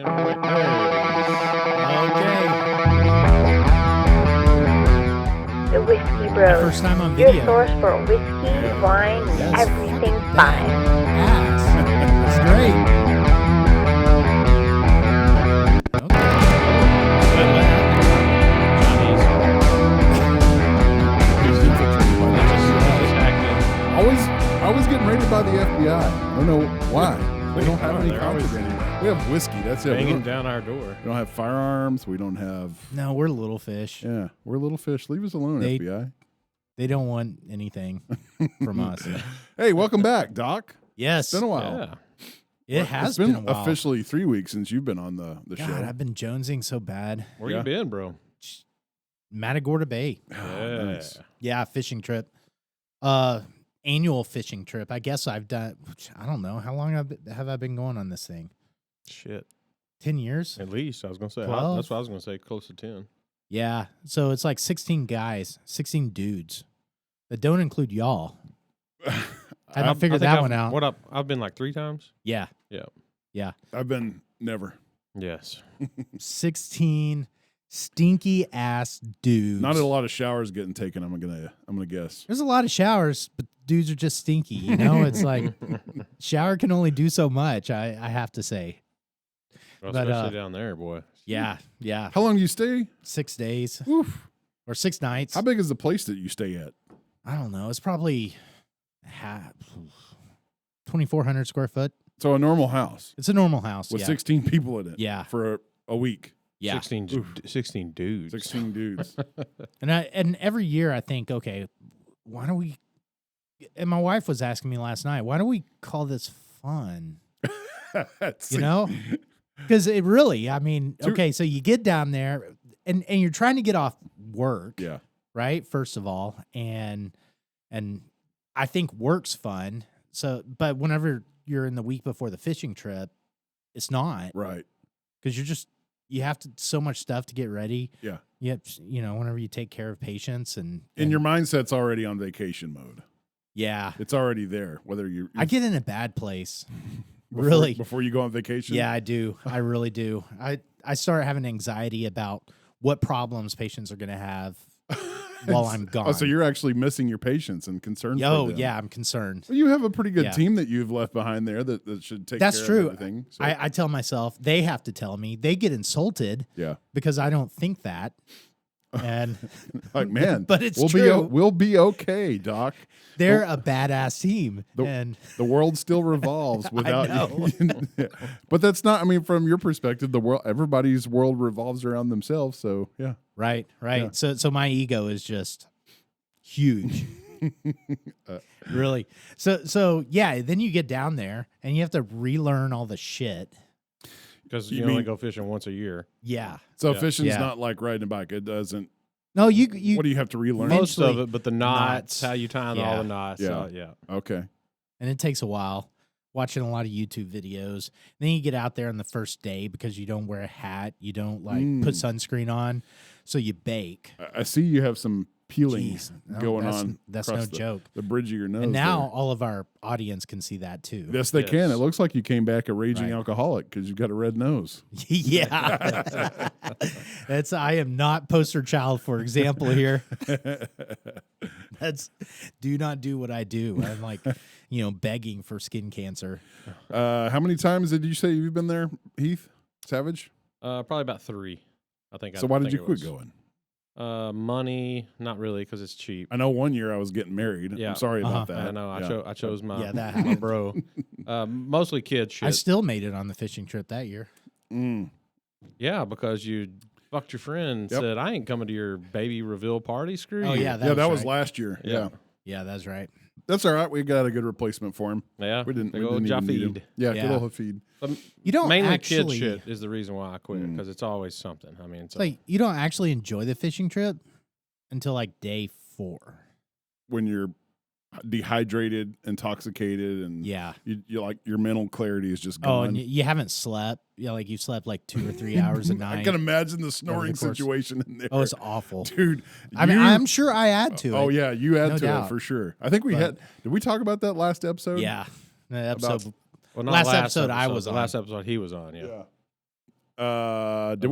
The Whiskey Bros. First time on Your video. source for whiskey, wine, Yes. everything fine. Ass. That's great. Okay. What happened? Always getting raided by the FBI. I don't know why. They don't have any They're always contraband. We have whiskey. That's it. We banging don't, down our door. we don't have firearms. We don't have. No, we're little fish. Yeah, we're little fish. Leave us alone, They- FBI. They don't want anything from us. Hey, welcome back, Doc. Yes. It's been a while. Yeah. It has It's been a while. officially 3 weeks since you've been on the God, show. I've been jonesing so bad. Where Yeah. you been, bro? Matagorda Bay. Oh, nice. Yeah, fishing trip. Annual fishing trip. I guess I've done. I don't know how long have I been going on this thing. Shit. 10 years. At least I was gonna say. 12? That's what I was gonna say. Close to 10. Yeah. So it's like 16 guys, 16 dudes. That don't include y'all. I haven't figured that one out. What up? I've been like 3 times. Yeah. Yeah. Yeah. I've been never. Yes. 16 stinky ass dudes. Not a lot of showers getting taken. I'm gonna guess. There's a lot of showers, but dudes are just stinky. You know, it's like shower can only do so much. I have to say. Well, But, especially down there, boy. Yeah. Yeah. How long do you stay? 6 days Oof. or 6 nights. How big is the place that you stay at? I don't know. It's probably 2,400 square foot. So a normal house It's a normal house. with yeah. 16 people in it. Yeah. For a week. Yeah. 16 dudes. 16 dudes. And every year I think, okay, why don't we? And my wife was asking me last night, why don't we call this fun? You know, because it really, I mean, okay, so you get down there and you're trying to get off work, Yeah. right? First of all, and I think work's fun. So, but whenever you're in the week before the fishing trip, it's not Right. because you have to so much stuff to get ready. Yeah. Yep. You know, whenever you take care of patients and Your mindset's already on vacation mode. yeah, It's already there. Whether you're I get in a bad place. before, Really? before you go on vacation. Yeah, I do. I really do. I start having anxiety about what problems patients are going to have while I'm gone. Oh, so you're actually missing your patients and concerned. Oh, for them. yeah, I'm concerned. Well, you have a pretty good Yeah. team that you've left behind there that should take That's care true. of everything. So, I tell myself they have to tell me. They get insulted yeah. because I don't think that. And Like, man, But it's we'll true. We'll be okay, Doc. they're a badass team. And The world still revolves without know. you. But that's not, I mean, from your perspective, everybody's world revolves around themselves. So, yeah. right. Yeah. So my ego is just huge. Really. So yeah, then you get down there and you have to relearn all the shit. Because You you only mean- go fishing once a year. Yeah. So Yeah. fishing's Yeah. not like riding a bike. It doesn't. No, you What do you have to relearn? Most of Eventually, it, but the knots, knots. how you tie all Yeah. the knots. Yeah. Yeah. Okay. and it takes a while. Watching a lot of YouTube videos. Then you get out there on the first day because you don't wear a hat, you don't put sunscreen on, so you bake. I see you have some peeling Jeez, no, going that's- on. That's across no joke. The bridge of your nose. And now there. all of our audience can see that too. Yes, they can. Yes. It looks like you came back a raging Right. alcoholic because you've got a red nose. Yeah. I am not poster child for example here. Do not do what I do. I'm like, begging for skin cancer. How many times did you say you've been there, Heath Savage? Probably about 3. I think. So why did think you it quit was. going? Money, not really, because it's cheap. I know one year I was getting married. Yeah. I'm sorry about that. I know. Yeah. I chose my, Yeah, that my happened. bro. Mostly kid shit. I still made it on the fishing trip that year. Mm. Yeah, because you fucked your friend and Yep. said, I ain't coming to your baby reveal party. Screw Oh you. yeah, That was right. last year. Yeah. Yeah, that's right. That's all right. We got a good replacement for him. Yeah. We didn't. Big We old didn't even need him. Jafid. Yeah, Yeah. good old Hafid. You don't Mainly actually kid shit is the reason why I quit, Mm. because it's always something. I mean, it's It's like you don't actually enjoy the fishing trip until like day 4. When you're dehydrated, intoxicated, and Yeah. you like your mental clarity is just Oh, gone. and you haven't slept. Like you slept like 2 or 3 hours a night. I can imagine the snoring course. situation in there. Oh, it's awful. Dude. I mean, you- I'm sure I add to it. Oh yeah, you add No to doubt. it for sure. I think we But- had. Did we talk about that last episode? Yeah. The episode. well, not last episode I was the on. last episode he was on. Yeah. Did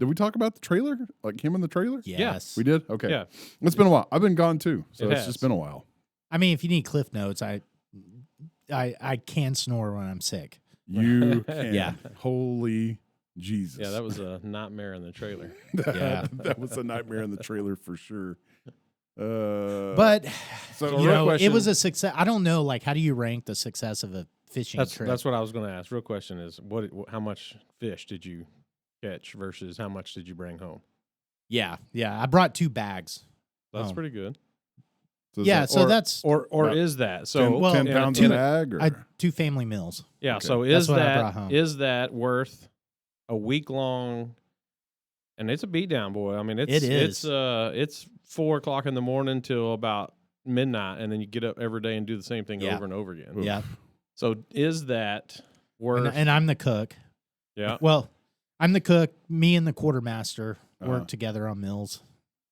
we talk about the trailer? Like him in the trailer? Yes. We did? Okay. Yeah. It's been a while. I've been gone too. So It it's has. just been a while. I mean, if you need cliff notes, I can snore when I'm sick. You can. Yeah. Holy Jesus. Yeah, that was a nightmare in the trailer. Yeah. That was a nightmare in the trailer for sure. But so you know, question- it was a success. I don't know, like, how do you rank the success of a fishing trip? That's what I was going to ask. Real question is, how much fish did you catch versus how much did you bring home? Yeah. I brought 2 bags. That's Oh. pretty good. So is Yeah, that so that's Or About is that 10, so? well, 10 in a- pounds in a a- bag? Or? 2 family meals. Yeah. Okay. So That's what I brought home. is that worth a week long? And it's a beatdown, boy. I mean, It is. It's 4:00 in the morning till about midnight, and then you get up every day and do the same thing Yeah. over and over again. Yeah. So is that worth? And I'm the cook. yeah. Well, I'm the cook. Me and the quartermaster Uh-huh. work together on mills,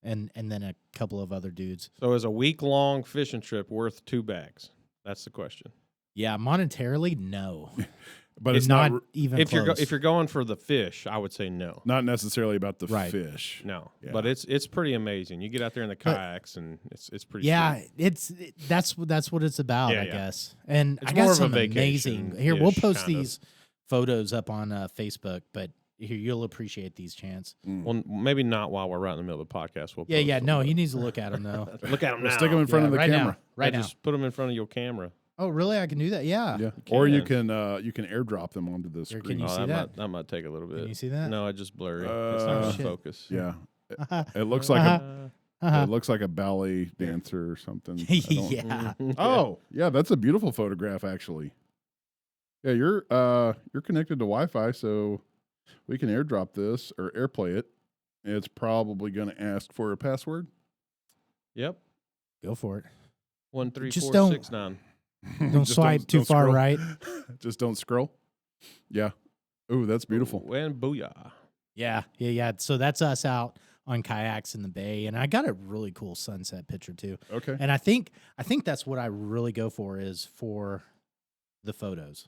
and then a couple of other dudes. So is a week long fishing trip worth 2 bags? That's the question. Yeah, monetarily, no. But it's not not even If close. you're going for the fish, I would say no. not necessarily about the Right. fish. No, Yeah. but it's pretty amazing. You get out there in the But- kayaks, and it's pretty. yeah, sweet. that's what it's about, Yeah, I yeah. guess. And It's I got more of a some amazing. Here, we'll vacation-ish post kind of. these photos up on Facebook, but here you'll appreciate these, Chance. Well, maybe not while we're right in the middle of the podcast. We'll Yeah, post them, no, but- he needs to look at them though. Look at them We'll now. stick them in front of the right camera. now, right now. Just put them in front of your camera. Oh, really? I can do that? Yeah. Yeah. Or you can. can airdrop them onto the Here, can screen. you see that? That might take a little bit. Can you see that? No, it's just blurry. Uh, it's not Oh, shit. focus. Yeah. Uh-huh. It looks like Uh-huh. it looks like a ballet dancer or something. I don't- Yeah. Oh, yeah, that's a beautiful photograph actually. Yeah, you're connected to Wi-Fi, so we can airdrop this or airplay it. It's probably going to ask for a password. Yep. Go for it. 1 3 Just 4 don't- 6 9. Don't Just swipe too don't far scroll. right. Just don't scroll. Yeah. Ooh, that's beautiful. Ooh, and booyah. Yeah. So that's us out on kayaks in the bay, and I got a really cool sunset picture too. Okay. And I think that's what I really go for is for the photos.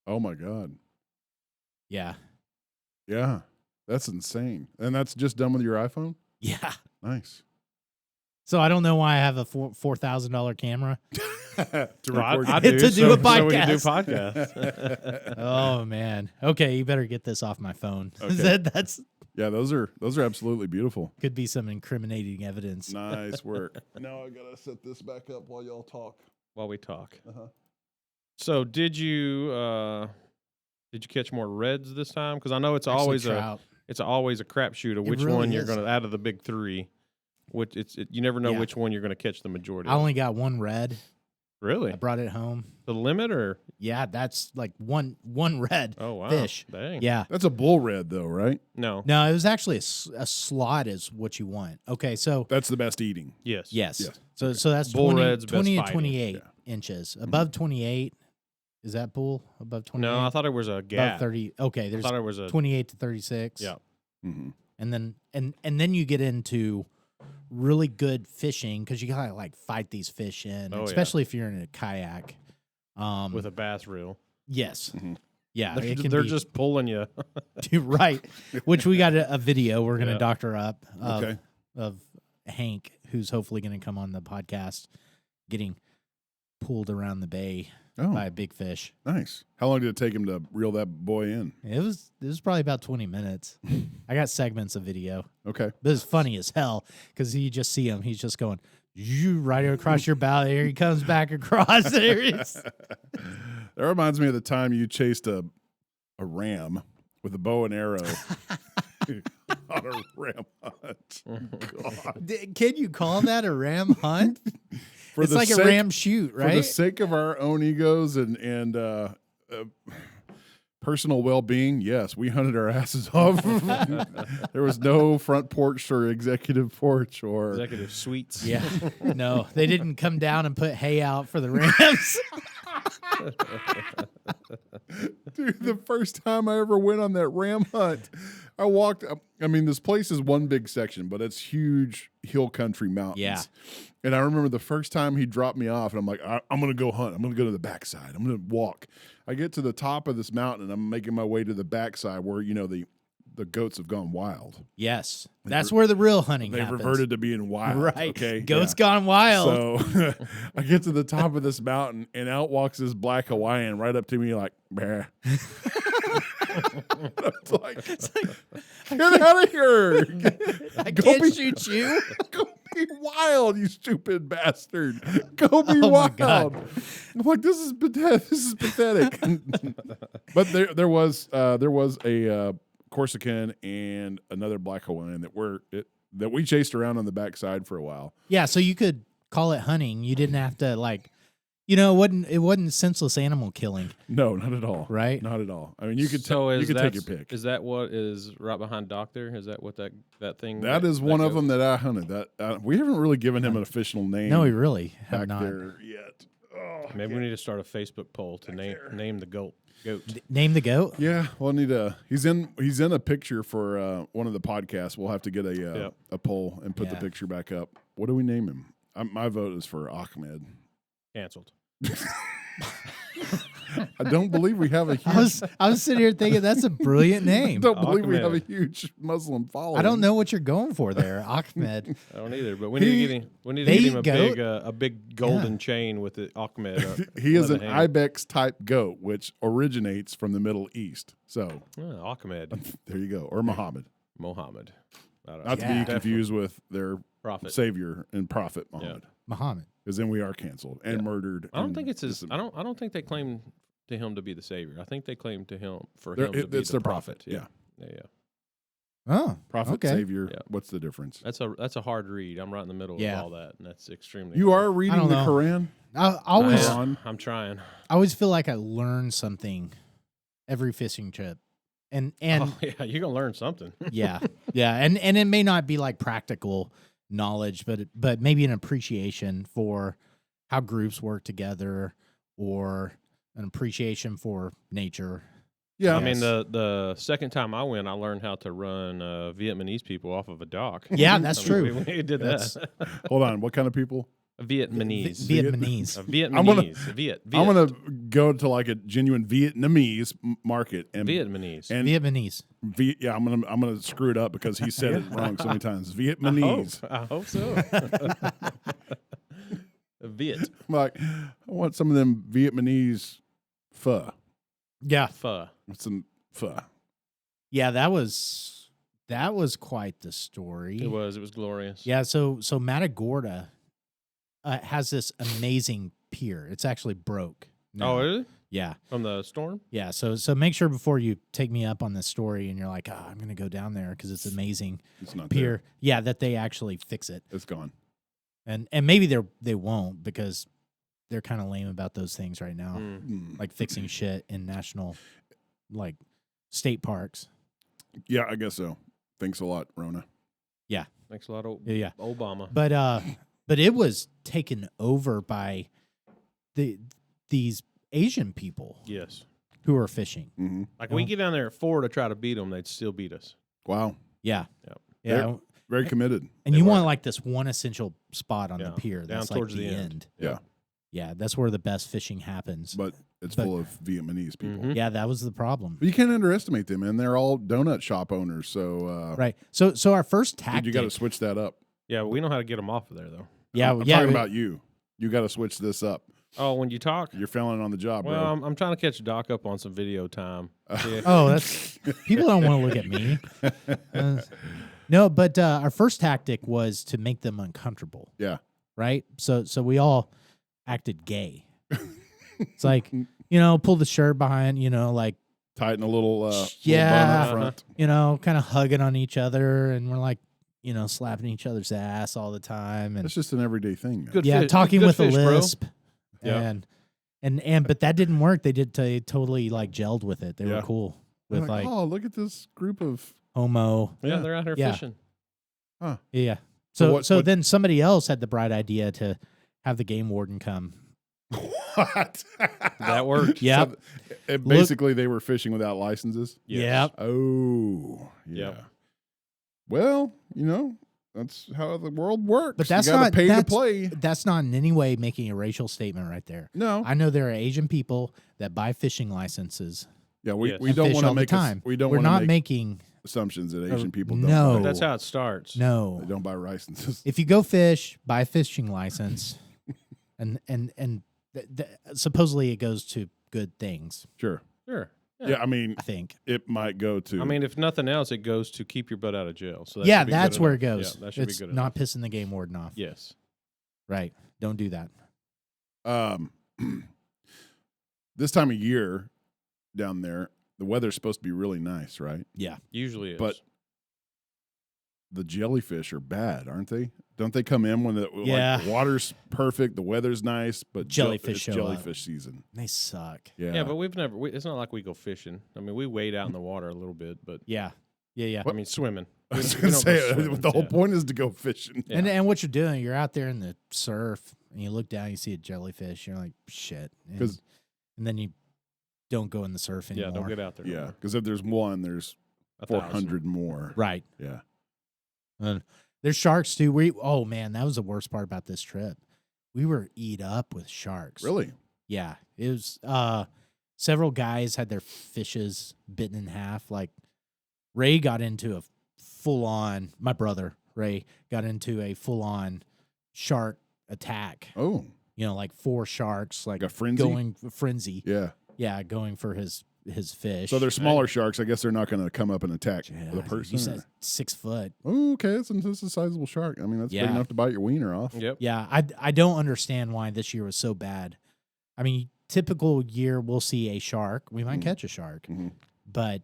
Oh my God. Yeah. Yeah. That's insane. And that's just done with your iPhone? Yeah. Nice. So I don't know why I have a $4,000 camera. To I record To do so, a so we can do podcast. podcasts. Oh man. Okay, you better get this off my phone. Okay. That's Yeah, those are absolutely beautiful. could be some incriminating evidence. Nice work. Now I gotta set this back up while y'all talk. While we talk. Uh-huh. So did you catch more reds this time? Because I know it's Actually, always trout. it's always a crapshoot of which really one you're is. going to out of the big 3. Which you never know Yeah. which one you're going to catch the majority. I of. only got one red. Really I brought it home. the limit or Yeah, that's like one red oh wow fish. dang Yeah. That's a bull red though, right? no No, it was actually a slot is what you want. Okay, so That's the best eating. yes yes. Yes. So that's Bull 20, red's best 20 to fighting. 28 Yeah. inches. Above 28, is that bull? Above 28? no I thought it was a Above gap 30. Okay, I there's thought it was a 28 to 36. yeah Mm-hmm. And then then you get into really good fishing because you gotta like fight these fish in, Oh, yeah. especially if you're in a kayak. with a bass reel. Yes. Mhm. Yeah, They're, it ju- can they're be just pulling you. right. Which we got a video we're gonna Yeah. doctor up Okay. of Hank, who's hopefully gonna come on the podcast, getting pulled around the bay Oh, by a big fish. nice. How long did it take him to reel that boy in? It was probably about 20 minutes. I got segments of video, Okay. but it's funny as hell because you just see him. He's just going you right across your bow. Here he comes back across. There he is. That reminds me of the time you chased a ram with a bow and arrow on a ram hunt. God. Can you call that a ram hunt? For It's the like sake- a ram shoot, For the right? sake of our own egos and personal well-being, yes, we hunted our asses off. There was no front porch or executive porch or Executive suites. Yeah. No, they didn't come down and put hay out for the rams. Dude, the first time I ever went on that ram hunt, I walked up. I mean, this place is one big section, but it's huge hill country mountains. Yeah. And I remember the first time he dropped me off, and I'm like, I'm going to go hunt. I'm going to go to the backside. I'm going to walk. I get to the top of this mountain, and I'm making my way to the backside where the goats have gone wild. Yes, that's where the real hunting They've happens. reverted to being wild. Right. Okay. Goats gone wild. So I get to the top of this mountain, and out walks this black Hawaiian right up to me like, "Bah." It's like, get out of here. I Go can't be- shoot you. Go be wild, you stupid bastard. Go be Oh, my wild. God. I'm like, this is pathetic. But there was a Corsican and another black Hawaiian that we chased around on the backside for a while. Yeah, so you could call it hunting. You didn't have to it wasn't senseless animal killing, No, not at all. right? Not at all. I mean, you could So you could take your pick. Is that what is right behind Doctor? Is that what that thing? That is one of goat? them that I hunted. That we haven't really given him an official name. No, we really have back not. there yet. Oh, Maybe we need to start a Facebook poll to name the goat. Name the goat? yeah, we'll need a. He's in a picture for one of the podcasts. We'll have to get a poll and put the Yeah. picture back up. What do we name him? My vote is for Ahmed. Canceled. I don't believe we have a huge. I was sitting here thinking that's a brilliant I name. don't believe we have a Ahmed. huge Muslim following. I don't know what you're going for there, Ahmed. I don't either, but we need to get him. We need to They get him eat a big golden chain with the Ahmed. He is an leather handle. ibex type goat, which originates from the Middle East. So Ahmed there you go, or Muhammad, Mohammed. I don't know. not to Yeah. be confused with their Prophet. savior and prophet Muhammad, Muhammad. because then we are canceled and murdered. I don't and think it's his. dis- I don't think they claim to him to be the savior. I think they claim to him They're- him to be it's the their prophet. prophet. Yeah. Oh, Prophet, okay. savior. Yeah. What's the difference? That's a hard read. I'm right in the middle Yeah. of all that, and that's extremely. You hard. are reading don't the know. Quran. I always, Wow. on. I'm trying. I always feel like I learn something every fishing trip, and Oh, yeah, you're gonna learn something. yeah, and it may not be like practical knowledge, but maybe an appreciation for how groups work together, or an appreciation for nature. Yeah, I mean, Yes. the second time I went, I learned how to run Vietnamese people off of a dock. Yeah, that's I mean, true. We did That's- that. Hold on. What kind of people? Vietnamese. Vietnamese. Vietnamese. Viet. I'm gonna go to like a genuine Vietnamese market and Vietnamese. and Vietnamese. yeah, I'm gonna screw it up because he said it wrong so many times. Vietnamese. I hope so. Viet. I'm like, I want some of them Vietnamese pho. Yeah, Pho. With some pho. yeah. That was quite the story. It was glorious. Yeah, so Matagorda has this amazing pier. It's actually broke. now. Oh, really? Yeah, From the storm? yeah. So make sure before you take me up on this story and you're like, I'm going to go down there because it's amazing It's not pier. there. Yeah, that they actually fix it, It's gone. and maybe they won't because they're kind of lame about those things right now, Mm. like fixing shit in national, like state parks. Yeah, I guess so. Thanks a lot, Rona. Thanks a lot, Yeah. Obama. But it was taken over by these Asian people Yes. who are fishing. Mm-hmm. Like, we get down there at 4 to try to beat them, they'd still beat us. Wow. Yeah. Yep. Yeah. They're very committed. And They you were. want like this one essential spot on Yeah, the pier. down That's towards like the the end. end. Yeah. Yeah. That's where the best fishing happens. But it's But- full of Vietnamese people. Mhm. Yeah, that was the problem. But you can't underestimate them, and they're all donut shop owners. So, Right. So our first dude, tactic. you got to switch that up. Yeah, we know how to get them off of there, though. yeah. I'm yeah. talking about you. You got to switch this up. Oh, when you talk? You're failing on the job, Well, bro. I'm trying to catch Doc up on some video time. Yeah. Oh, that's people don't want to look at me. No, but our first tactic was to make them uncomfortable. Yeah. Right. So we all acted gay. It's like, pull the shirt behind, like, Tighten a little, Yeah. little bun up front. kind of hugging on each other, and we're like, slapping each other's ass all the time, and That's just an everyday thing. Man. Good yeah, fish- talking good with fish, a bro. lisp, Yeah. and but that didn't work. They totally like gelled with it. They Yeah. were cool They're with like oh, look at this group of. homo. Yeah, Yeah. they're out here Yeah. fishing. Yeah. So So what- then somebody else had the bright idea to have the game warden come. What? That worked. Yeah. So, basically, they were fishing without licenses. Yes. Yep. Oh, yeah. Yep. Well, That's how the world works. But that's you gotta not pay to that's- play. That's not in any way making a racial statement right there. No, I know there are Asian people that buy fishing licenses. yeah, we, Yes. we and don't fish want to all the make time. we don't We're want to not make making assumptions that Asian people don't. no. buy- But that's how it starts. no. They don't buy licenses. If you go fish, buy a fishing license, and supposedly it goes to good things. Sure. Sure. Yeah, I mean, I think. it might go to. I mean, if nothing else, it goes to keep your butt out of jail. So that Yeah, should be good that's where it enough. goes. Yeah, that should It's be good not enough. pissing the game warden off. Yes. Right. Don't do that. This time of year down there, the weather's supposed to be really nice, right? Yeah. Usually is. But the jellyfish are bad, aren't they? Don't they come in when the Yeah. water's perfect, the weather's nice, but Jellyfish it's show up. jellyfish season? They suck. Yeah. yeah, but we've never. It's not like we go fishing. I mean, we wade out in the water a little bit, but Yeah. Yeah. Yeah. I mean, swimming. I was We going to don't go say swimming, the whole yeah. point is to go fishing. Yeah. And what you're doing, you're out there in the surf, and you look down, you see a jellyfish. You're like, shit. 'Cause- And then you don't go in the surf anymore. Yeah, don't get out there. no Yeah, more. because if there's one, there's 1,000. 400 more. Right. Yeah. And there's sharks too. Oh man, that was the worst part about this trip. We were eat up with sharks. Really? Yeah. It was several guys had their fishes bitten in half. Like Ray got into a full on, my brother Ray got into a full on shark attack. Oh, You know, like 4 sharks, like like a frenzy? going frenzy. Yeah. Yeah, going for his fish. So they're smaller sharks. I guess they're not going to come up and attack Yeah, the person. You said 6 foot. Oh, okay. That's a sizable shark. I mean, that's big Yeah. enough to bite your wiener off. Yep. Yeah, I don't understand why this year was so bad. I mean, typical year we'll see a shark. We might Mhm. catch a shark, Mhm. but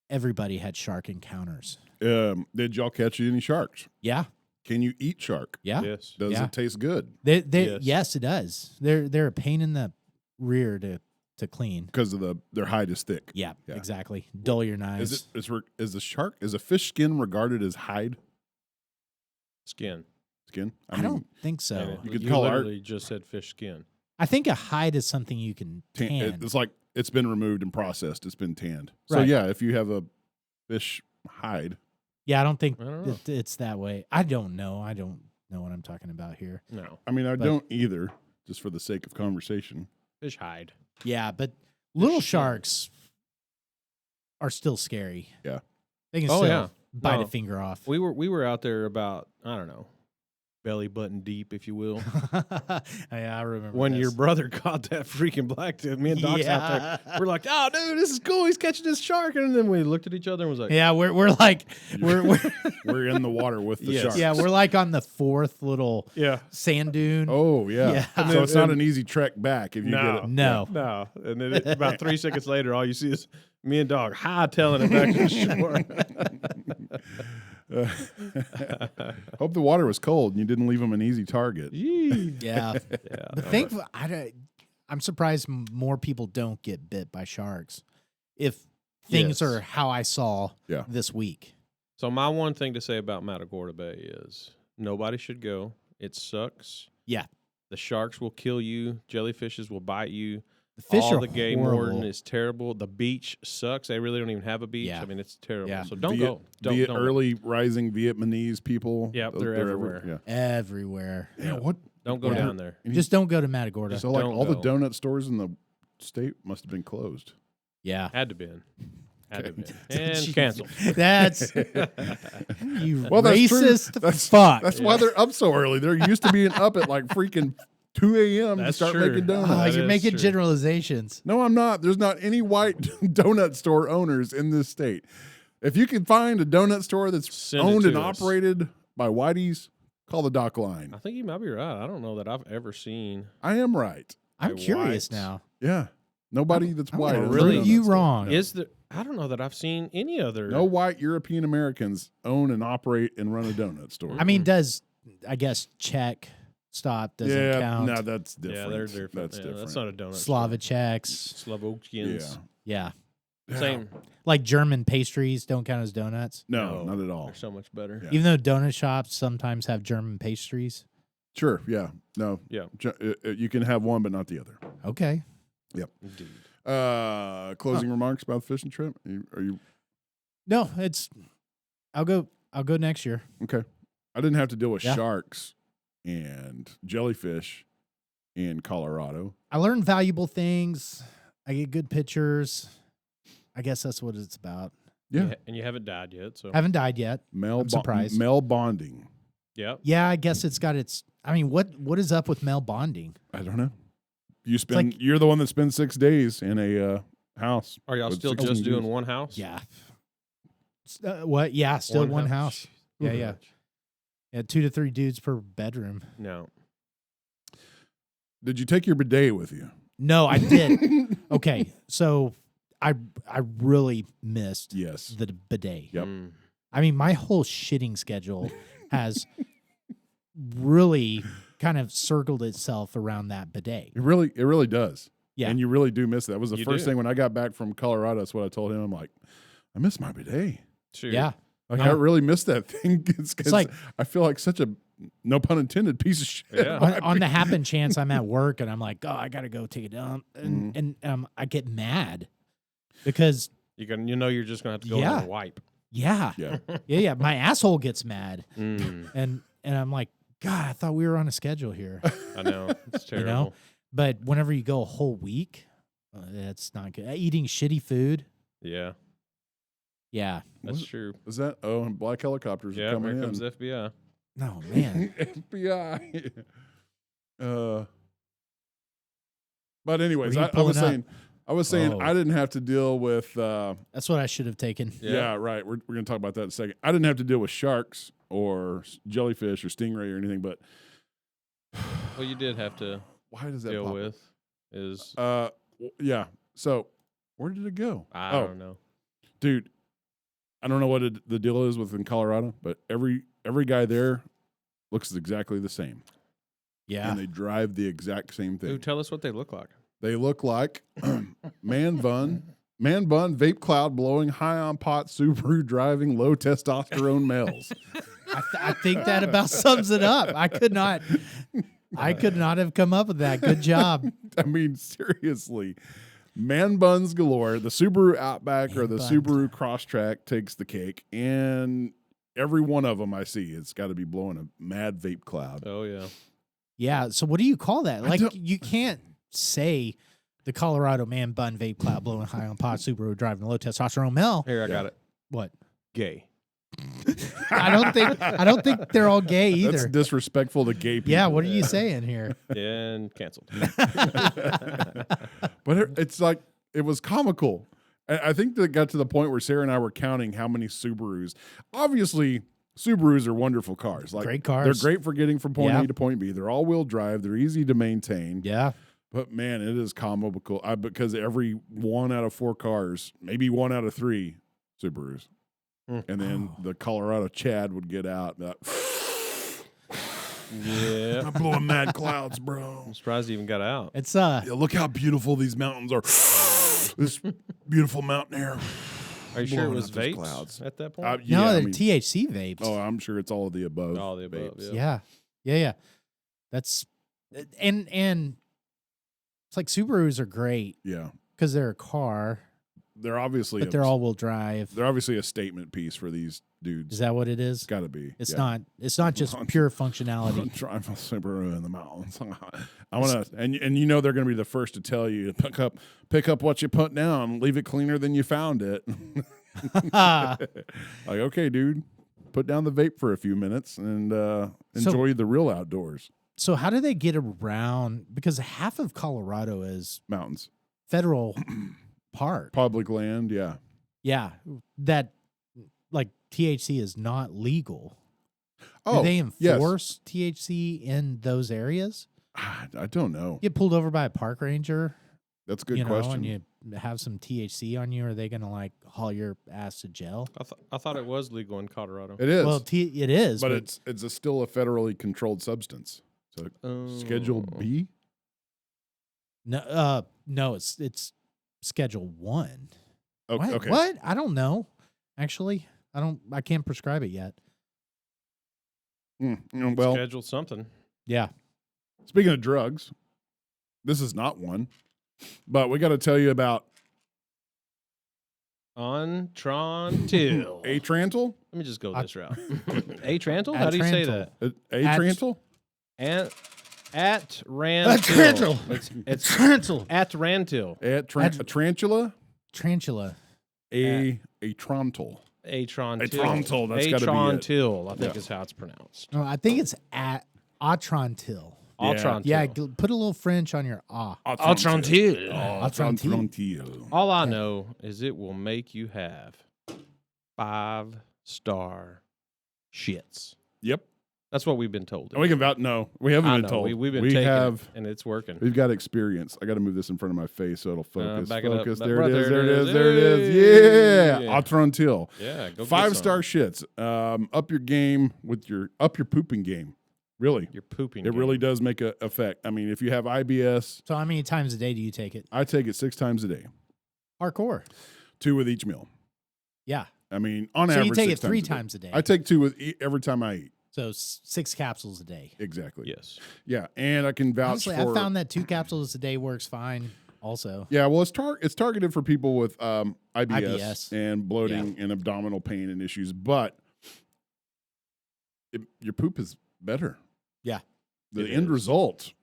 everybody had shark encounters. Did y'all catch any sharks? Yeah, Can you eat shark? yeah. Yes. Does Yeah. it taste good? They Yes. yes, it does. They're a pain in the rear to clean. Because of their hide is thick. Yeah, Yeah. exactly. Dull your knives. Is a fish skin regarded as hide Skin. skin? I mean, don't think so. And You could call art- literally just said fish skin. I think a hide is something you can tan. It's like it's been removed and processed. It's been tanned. So Right. yeah, if you have a fish hide, Yeah, I don't think I don't know. it's that way. I don't know. I don't know what I'm talking about here. No. I mean, I But- don't either. Just for the sake of conversation. Fish hide. Yeah, but little skin. sharks are still scary. Yeah. They can Oh, still yeah. bite No. a finger off. We were out there about, I don't know, belly button deep, if you will. Yeah, I remember When this. your brother caught that freaking blacktail, me and Doc's out there. We're like, oh, dude, this is cool. He's catching this shark. And then we looked at each other and was like, Yeah, we're like we're We're in the water with the Yes. sharks. yeah, we're like on the 4th little yeah. sand dune. Oh yeah. Yeah. So it's not an easy trek back if you No. get it. No. No. And then about 3 seconds later, all you see is me and Dog hightailing it back to the shore. Hope the water was cold and you didn't leave them an easy target. Yee. Yeah. Yeah. But I'm surprised more people don't get bit by sharks. If things Yes. are how I saw Yeah. this week. So my one thing to say about Matagorda Bay is nobody should go. It sucks. Yeah. The sharks will kill you. Jellyfishes will bite you. The fish All are the game horrible. warden is terrible. The beach sucks. They really don't even have a beach. Yeah. I mean, it's terrible. Yeah. So don't go. Don't, Viet don't. early rising Vietnamese people. Yep, those- they're everywhere. Yeah. Everywhere. Yeah. What? Don't go Yeah. down there. Just don't go to Matagorda. So like don't all the go. donut stores in the state must have been closed. Yeah. Had to been. Had to Okay. been. And Jeez. canceled. That's you Well, that's true. racist That's- fuck. That's why they're up so early. They're used to being up at like freaking 2 a.m. to That's start true. making Oh, donuts. That you're is making true. generalizations. No, I'm not. There's not any white donut store owners in this state. If you can find a donut store that's Send it owned to and us. operated by whiteys, call the dock line. I think you might be right. I don't know that I've ever seen. I am right. I'm By curious whites. now. Yeah. Nobody that's I'm white. gonna owns a really- donut you store. wrong. No. Is there? I don't know that I've seen any other. No white European Americans own and operate and run a donut store. I mean, does I guess Czech stop doesn't yeah, count? no, that's different. Yeah, they're different. That's Yeah, different. That's not a donut. Slovakians. Slovakians. Yeah. Yeah. Same. Like German pastries don't count as donuts. No, not at all. They're so much better. Yeah. Even though donut shops sometimes have German pastries. Sure. Yeah. No. Yeah. You can have one, but not the other. Okay. Indeed. Closing remarks about the fishing trip? Are you No, it's I'll go next year. okay? I didn't have to deal with Yeah. sharks and jellyfish in Colorado. I learned valuable things. I get good pictures. I guess that's what it's about. Yeah. And you haven't died yet, so Haven't died yet. Male, I'm surprised. male bonding. yep. Yeah, I guess it's got its. I mean, what is up with male bonding? I don't know. You're the one that spends 6 days in a house. Are y'all with still 16 just doing dudes. one house? Yeah. What? Yeah, still one house. Yeah, yeah. Yeah, 2 to 3 dudes per bedroom. No. Did you take your bidet with you? No, I did. Okay, so I really missed Yes. the bidet. Yep. Mm. I mean, my whole shitting schedule has really kind of circled itself around that bidet. It really does. Yeah. And you really do miss that. That was the You first do. thing when I got back from Colorado. That's what I told him. I'm like, I miss my bidet. Shoot. Yeah. Like, Yeah. I really miss that thing. It's like- I feel like such a, no pun intended, piece of shit. Yeah. On the happen chance I'm at work and I'm like, oh, I got to go take a dump. And I get mad because, You know you're just gonna have to go in Yeah. there and wipe. yeah, Yeah. yeah, my asshole gets mad. Mm. And I'm like, God, I thought we were on a schedule here. I know. It's You know? terrible. But whenever you go a whole week, that's not good. Eating shitty food. Yeah. Yeah. That's true. Is that? Oh, and black helicopters are Yeah, coming here in. comes the FBI. No, man. FBI. But anyways, What are you I was pulling saying, Oh. I didn't have to deal with. That's what I should have taken. Yeah, right. We're going to talk about that in a second. I didn't have to deal with sharks or jellyfish or stingray or anything, but Well, you did have to why does that deal pop up? with is Yeah. So where did it go? I don't know. Dude, I don't know what the deal is within Colorado, but every guy there looks exactly the same, Yeah. and they drive the exact same thing. Ooh, tell us what they look like. They look like man bun, vape cloud blowing, high on pot, Subaru driving, low testosterone males. I think that about sums it up. I could not have come up with that. Good job. I mean, seriously, man buns galore. The Subaru Outback or the Man buns. Subaru Crosstrack takes the cake, and every one of them I see, it's got to be blowing a mad vape cloud. Oh yeah. Yeah. So what do you call that? I Like don't- you can't say the Colorado man bun vape cloud blowing high on pot Subaru driving low testosterone male. Here I Yeah. got it. What? Gay. I don't think they're all gay either. That's disrespectful to gay people. Yeah. What are you saying here? And canceled. But it's like, it was comical. I think that got to the point where Sarah and I were counting how many Subarus. Obviously, Subarus are wonderful cars. Like, Great cars. They're great for getting from point Yeah. A to point B. They're all-wheel drive. They're easy to maintain. Yeah. But man, it is comical because every 1 out of 4 cars, maybe 1 out of 3 Subarus. Hmm. And then the Colorado Chad would get out. And Yeah. I'm blowing mad clouds, bro. I'm surprised he even got out. It's Yeah, look how beautiful these mountains are. This beautiful mountain air. Are you sure it blowing was out those vapes clouds. at that point? no, Yeah, I they're mean- THC vapes. Oh, I'm sure it's all of the above. All the above, vapes. yeah. Yeah. That's and it's like Subarus are great Yeah. because they're a car, They're obviously but they're all-wheel drive. they're obviously a statement piece for these dudes. Is that what it is? It's got to be. It's Yeah. not. It's not just pure functionality. Drive a Subaru in the mountains. I want to, and you know they're going to be the first to tell you pick up what you put down, leave it cleaner than you found it. Like, okay, dude, put down the vape for a few minutes and enjoy the real outdoors. So how do they get around? Because half of Colorado is Mountains, federal park. public land. Yeah, Yeah, that like THC is not legal. Oh, Do they yes. enforce THC in those areas? I don't know. Get pulled over by a park ranger, That's a good you know, question. and you have some THC on you. Are they going to like haul your ass to jail? I thought it was legal in Colorado. It is, Well, it is, but it's still a federally controlled substance. So Schedule B. no, it's Schedule 1. Okay. What? Okay. What? I don't know. Actually, I can't prescribe it yet. Well, Schedule something. Yeah. speaking of drugs, this is not one, but we got to tell you about Atrantil. Atrantil? Let me just go this route. Atrantil? How do you say that? Atrantil? And Atrantil. It's Atrantil. Atrantil. Tarantula? Tarantula. Atrantil. Atrantil. Atrantil, that's gotta be it. Atrantil, I think is how it's pronounced. No, I think it's Atrantil. Atrantil. Yeah, put a little French on your ah. Atrantil. Atrantil. All I know is it will make you have 5-star shits. Yep. That's what we've been told. And we can no, we haven't I been know. told. We've been taking have, it, and it's working. We've got experience. I got to move this in front of my face so it'll focus. Back it up. Focus. There Right it is. there There it it is. is. There it is. Yeah. Atrantil. Yeah, go 5-star shits. Up your game with your pooping game. Really. You're pooping. It really does make a effect. I mean, if you have IBS, So how many times a day do you take it? I take it 6 times a day. Hardcore. 2 with each meal. Yeah. I mean, on So average, you take it 6 3 times a day. times a day. I take 2 with every time I eat. So 6 capsules a day. Exactly. Yes. Yeah, and I can vouch Honestly, for. I found that 2 capsules a day works fine. Also. Yeah, well, it's targeted for people with IBS, IBS. and bloating and abdominal pain and issues, but your poop is better. Yeah. The end result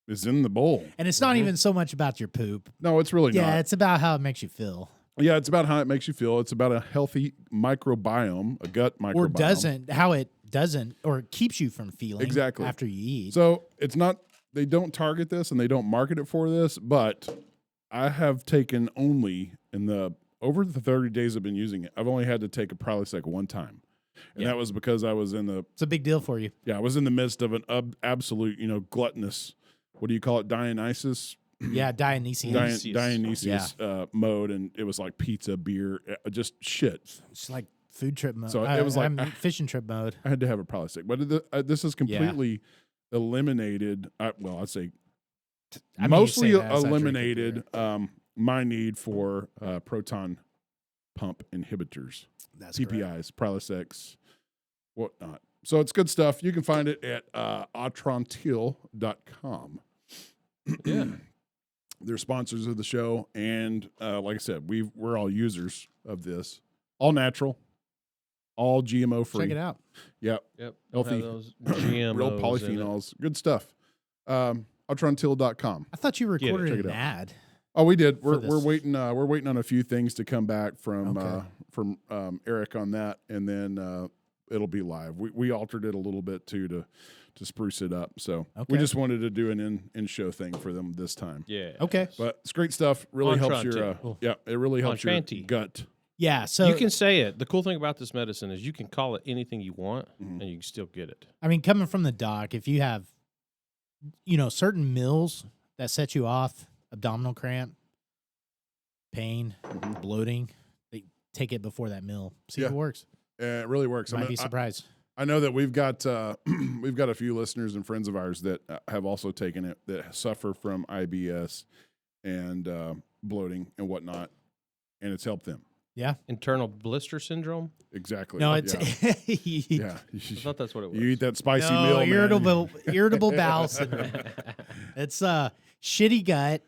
is in the bowl. And it's not even so much about your poop. No, it's really Yeah, not. it's about how it makes you feel. Yeah, it's about how it makes you feel. It's about a healthy microbiome, a gut microbiome. Or how it doesn't, or keeps you from feeling Exactly. after you eat. So it's not, they don't target this and they don't market it for this, but I have taken only over the 30 days I've been using it, I've only had to take a Prilosec 1 time. And that was because I was it's a big deal for you. I was in the midst of an absolute, gluttonous, what do you call it? Dionysus? Yeah, Dionysius. Dionysius mode. And it was like pizza, beer, just shit. It's like food trip mode. So it was like fishing trip mode. I had to have a Prilosec. But this has completely eliminated, I'd say, mostly eliminated my need for proton pump inhibitors. That's PPIs, Prilosecs, whatnot. So it's good stuff. You can find it at atrantil.com. Yeah. They're sponsors of the show. And like I said, we're all users of this. All natural, all GMO free. Check it out. Yep. Healthy. Those GMOs Real polyphenols. Good stuff. Atrantil.com. I thought you recorded Check it an out. ad. Oh, we did. We're this. waiting. We're waiting on a few things to come back from Okay. Eric on that, and then it'll be live. We altered it a little bit too to spruce it up. So we just wanted to do an in show thing for them this time. Yeah. Okay. But it's great stuff. Really helps your it really helps your Entranti. gut. Yeah. So you can say it. The cool thing about this medicine is you can call it anything you want, and you can still get it. I mean, coming from the doc, if you have, certain meals that set you off, abdominal cramp, pain, bloating, they take it before that meal. See if it works. It really works. Might be surprised. I know that we've got a few listeners and friends of ours that have also taken it that suffer from IBS and bloating and whatnot, and it's helped them. Yeah. Internal blister syndrome? Exactly. No, it's yeah. I thought that's what it was. You eat that spicy meal, man. irritable bowel syndrome. It's shitty gut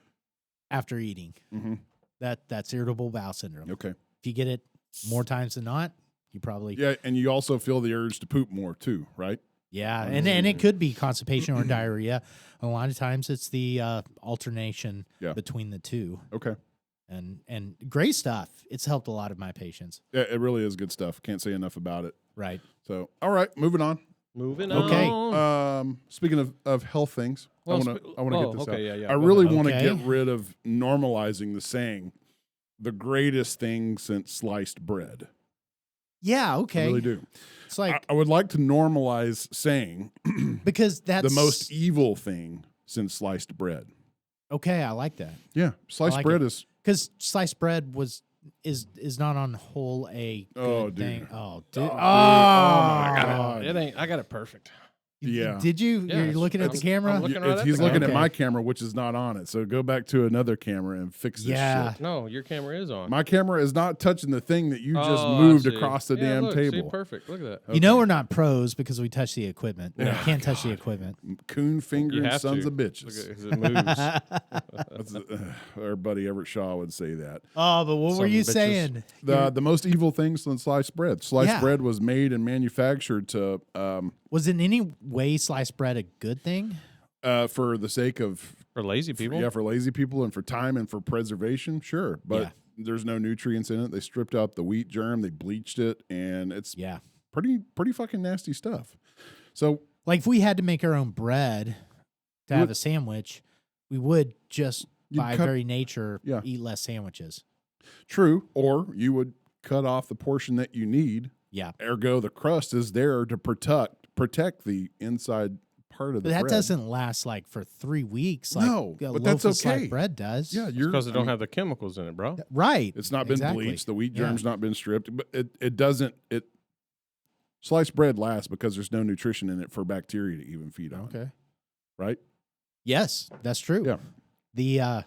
after eating. Mm-hmm. That's irritable bowel syndrome. Okay. If you get it more times than not, you probably and you also feel the urge to poop more too, right? Yeah, and it could be constipation or diarrhea. A lot of times it's the alternation between the two. Okay. And great stuff. It's helped a lot of my patients. Yeah, it really is good stuff. Can't say enough about it. Right. So, all right, moving on. Okay. Speaking of health things, I want to get this out. Yeah, I really want to Okay. get rid of normalizing the saying, "the greatest thing since sliced bread." Yeah, okay. I really do. It's like I would like to normalize saying because that's the most evil thing since sliced bread. okay. I like that Yeah, sliced like bread it. is. because sliced bread is not on whole a good Oh, dude. thing. Oh, dude. Oh, my It ain't. I got it perfect. Yeah. Did you? Yeah, You're looking at the camera? I'm looking right at He's the looking camera. at my Okay. camera, which is not on it. So go back to another camera and fix this Yeah. shit. No, your camera is on. My camera is not touching the thing that you just Oh, I moved see. across the Yeah, damn look, see, table. perfect. Look at that. You know we're not pros because we touch the equipment. We Oh, can't touch the equipment. Coon You fingering have sons to. of Look bitches. at it moves. That's, our buddy Everett Shaw would say that. Oh, but what were Some you bitches. saying? The most evil things than sliced bread. Sliced Yeah. bread was made and manufactured to Was in any way sliced bread a good thing? for the sake of For lazy people. yeah, for lazy people and for time and for preservation, sure. But Yeah. there's no nutrients in it. They stripped out the wheat germ, they bleached it, and it's Yeah. pretty fucking nasty stuff. So Like if we had to make our own bread to You have would- a sandwich, we would just You'd by cut- very nature Yeah. eat less sandwiches. true, or you would cut off the portion that you need. Yeah. Ergo, the crust is there to protect the inside part of But the that bread. doesn't last like for 3 weeks like No, a but loaf that's of sliced okay. bread does. Yeah, you're Because it I don't mean, have the chemicals in it, bro. Right. It's not been Exactly. bleached. The wheat Yeah. germ's not been stripped, but it doesn't. Sliced bread lasts because there's no nutrition in it for bacteria to even feed on. Okay. Right. Yes, that's true. Yeah. The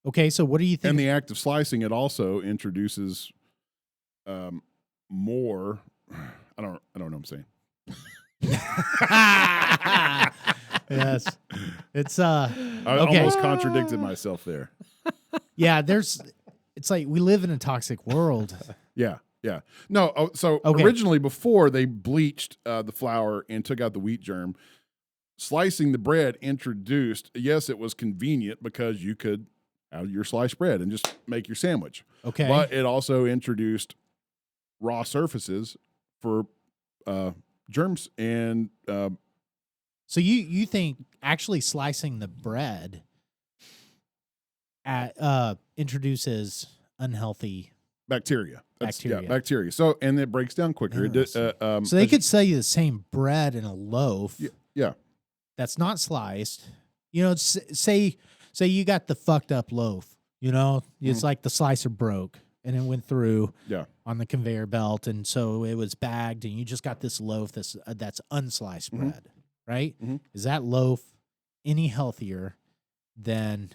okay, so what do you think? And the act of slicing it also introduces more. I don't know what I'm saying. yes. It's I okay. almost contradicted myself there. Yeah, it's like we live in a toxic world. Yeah. Yeah. No. So Okay. originally, before they bleached the flour and took out the wheat germ, slicing the bread introduced. Yes, it was convenient because you could have your sliced bread and just make your sandwich. Okay. But it also introduced raw surfaces for germs and So you think actually slicing the bread introduces unhealthy bacteria. Yeah, Bacteria. bacteria. So and it breaks down quicker. so they could sell you the same bread in a loaf yeah. that's not sliced. You know, say you got the fucked up loaf. You know, it's like the slicer broke and it went through Yeah. on the conveyor belt, and so it was bagged, and you just got this loaf that's unsliced bread, right? Mhm. Is that loaf any healthier than?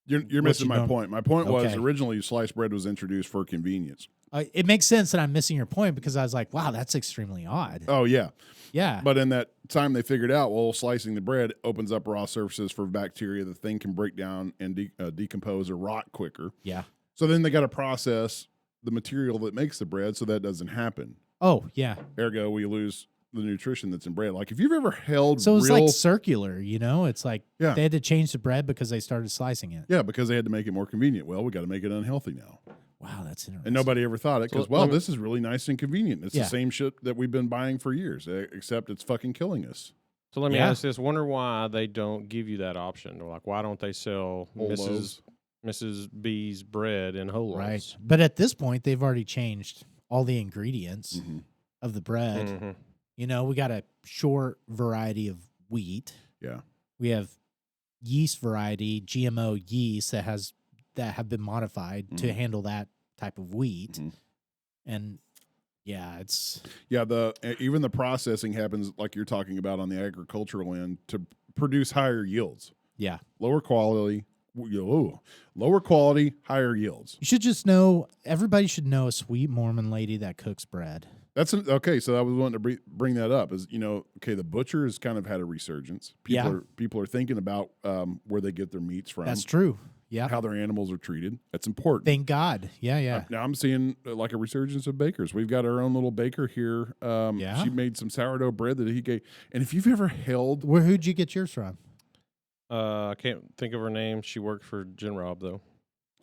You're What missing you my don't- point. My point was Okay. originally sliced bread was introduced for convenience. It makes sense that I'm missing your point because I was like, wow, that's extremely odd. Oh yeah. Yeah, But in that time, they figured out, well, slicing the bread opens up raw surfaces for bacteria. The thing can break down and decompose or rot quicker. yeah. So then they got to process the material that makes the bread so that doesn't happen. Oh, yeah. Ergo, we lose the nutrition that's in bread. Like if you've ever held So it's real, like circular, you know? It's like Yeah. they had to change the bread because they started slicing it. yeah, because they had to make it more convenient. Well, we got to make it unhealthy now. Wow, that's interesting. And nobody ever thought it because, So well, let me- this is really nice and convenient. It's Yeah. the same shit that we've been buying for years, except it's fucking killing us. So let me Yeah. ask this: wonder why they don't give you that option? They're like, why don't they sell Whole loaves. Mrs. B's bread in whole Right. loaves? But at this point, they've already changed all the ingredients Mhm. of the bread. Mhm. You know, we got a short variety of wheat. Yeah. We have yeast variety, GMO yeast that have been modified to Mhm. handle that type of wheat. Mhm. And yeah, it's Yeah, even the processing happens like you're talking about on the agricultural end to produce higher yields, yeah. lower quality, higher yields. You should just know, everybody should know a sweet Mormon lady that cooks bread. Okay. So I was wanting to bring that up. Is okay, the butcher has kind of had a resurgence. People are thinking about where they get their meats from. That's true. Yeah. How their animals are treated. That's important. Thank God. Yeah, yeah. Now I'm seeing like a resurgence of bakers. We've got our own little baker here. Yeah? She made some sourdough bread that he gave. And if you've ever held, Who'd you get yours from? I can't think of her name. She worked for Jen Rob though.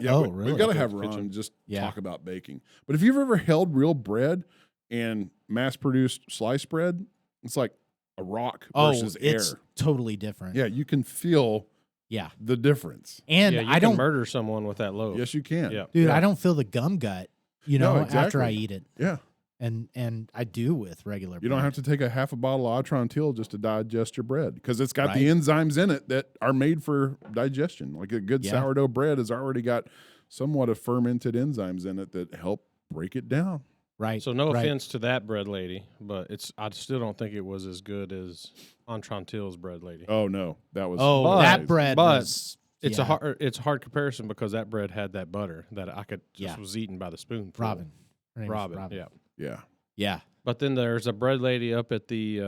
Oh, we've really? got to Okay, have her kitchen. on just Yeah. talk about baking. But if you've ever held real bread and mass-produced sliced bread, it's like a rock versus it's air. totally different. Yeah, you can feel Yeah. the difference. And yeah, you I can don't, murder someone with that loaf. Yes, you can. Yeah. dude, Yeah. I don't feel the gum gut, No, after I exactly. eat it. Yeah. And I do with regular You don't bread. have to take a half a bottle of Atrantil just to digest your bread because it's got the Right. enzymes in it that are made for digestion. Like a good Yeah. sourdough bread has already got somewhat of fermented enzymes in it that help break it down. Right. So no right. offense to that bread lady, but I still don't think it was as good as Entrantil's bread lady. Oh no, that was. Oh, But- that bread but was. It's yeah. a hard comparison because that bread had that butter that I could just Yeah. was eaten by the spoonful. Robin. Her name was Robin, yeah. Yeah. Yeah. But then there's a bread lady up at the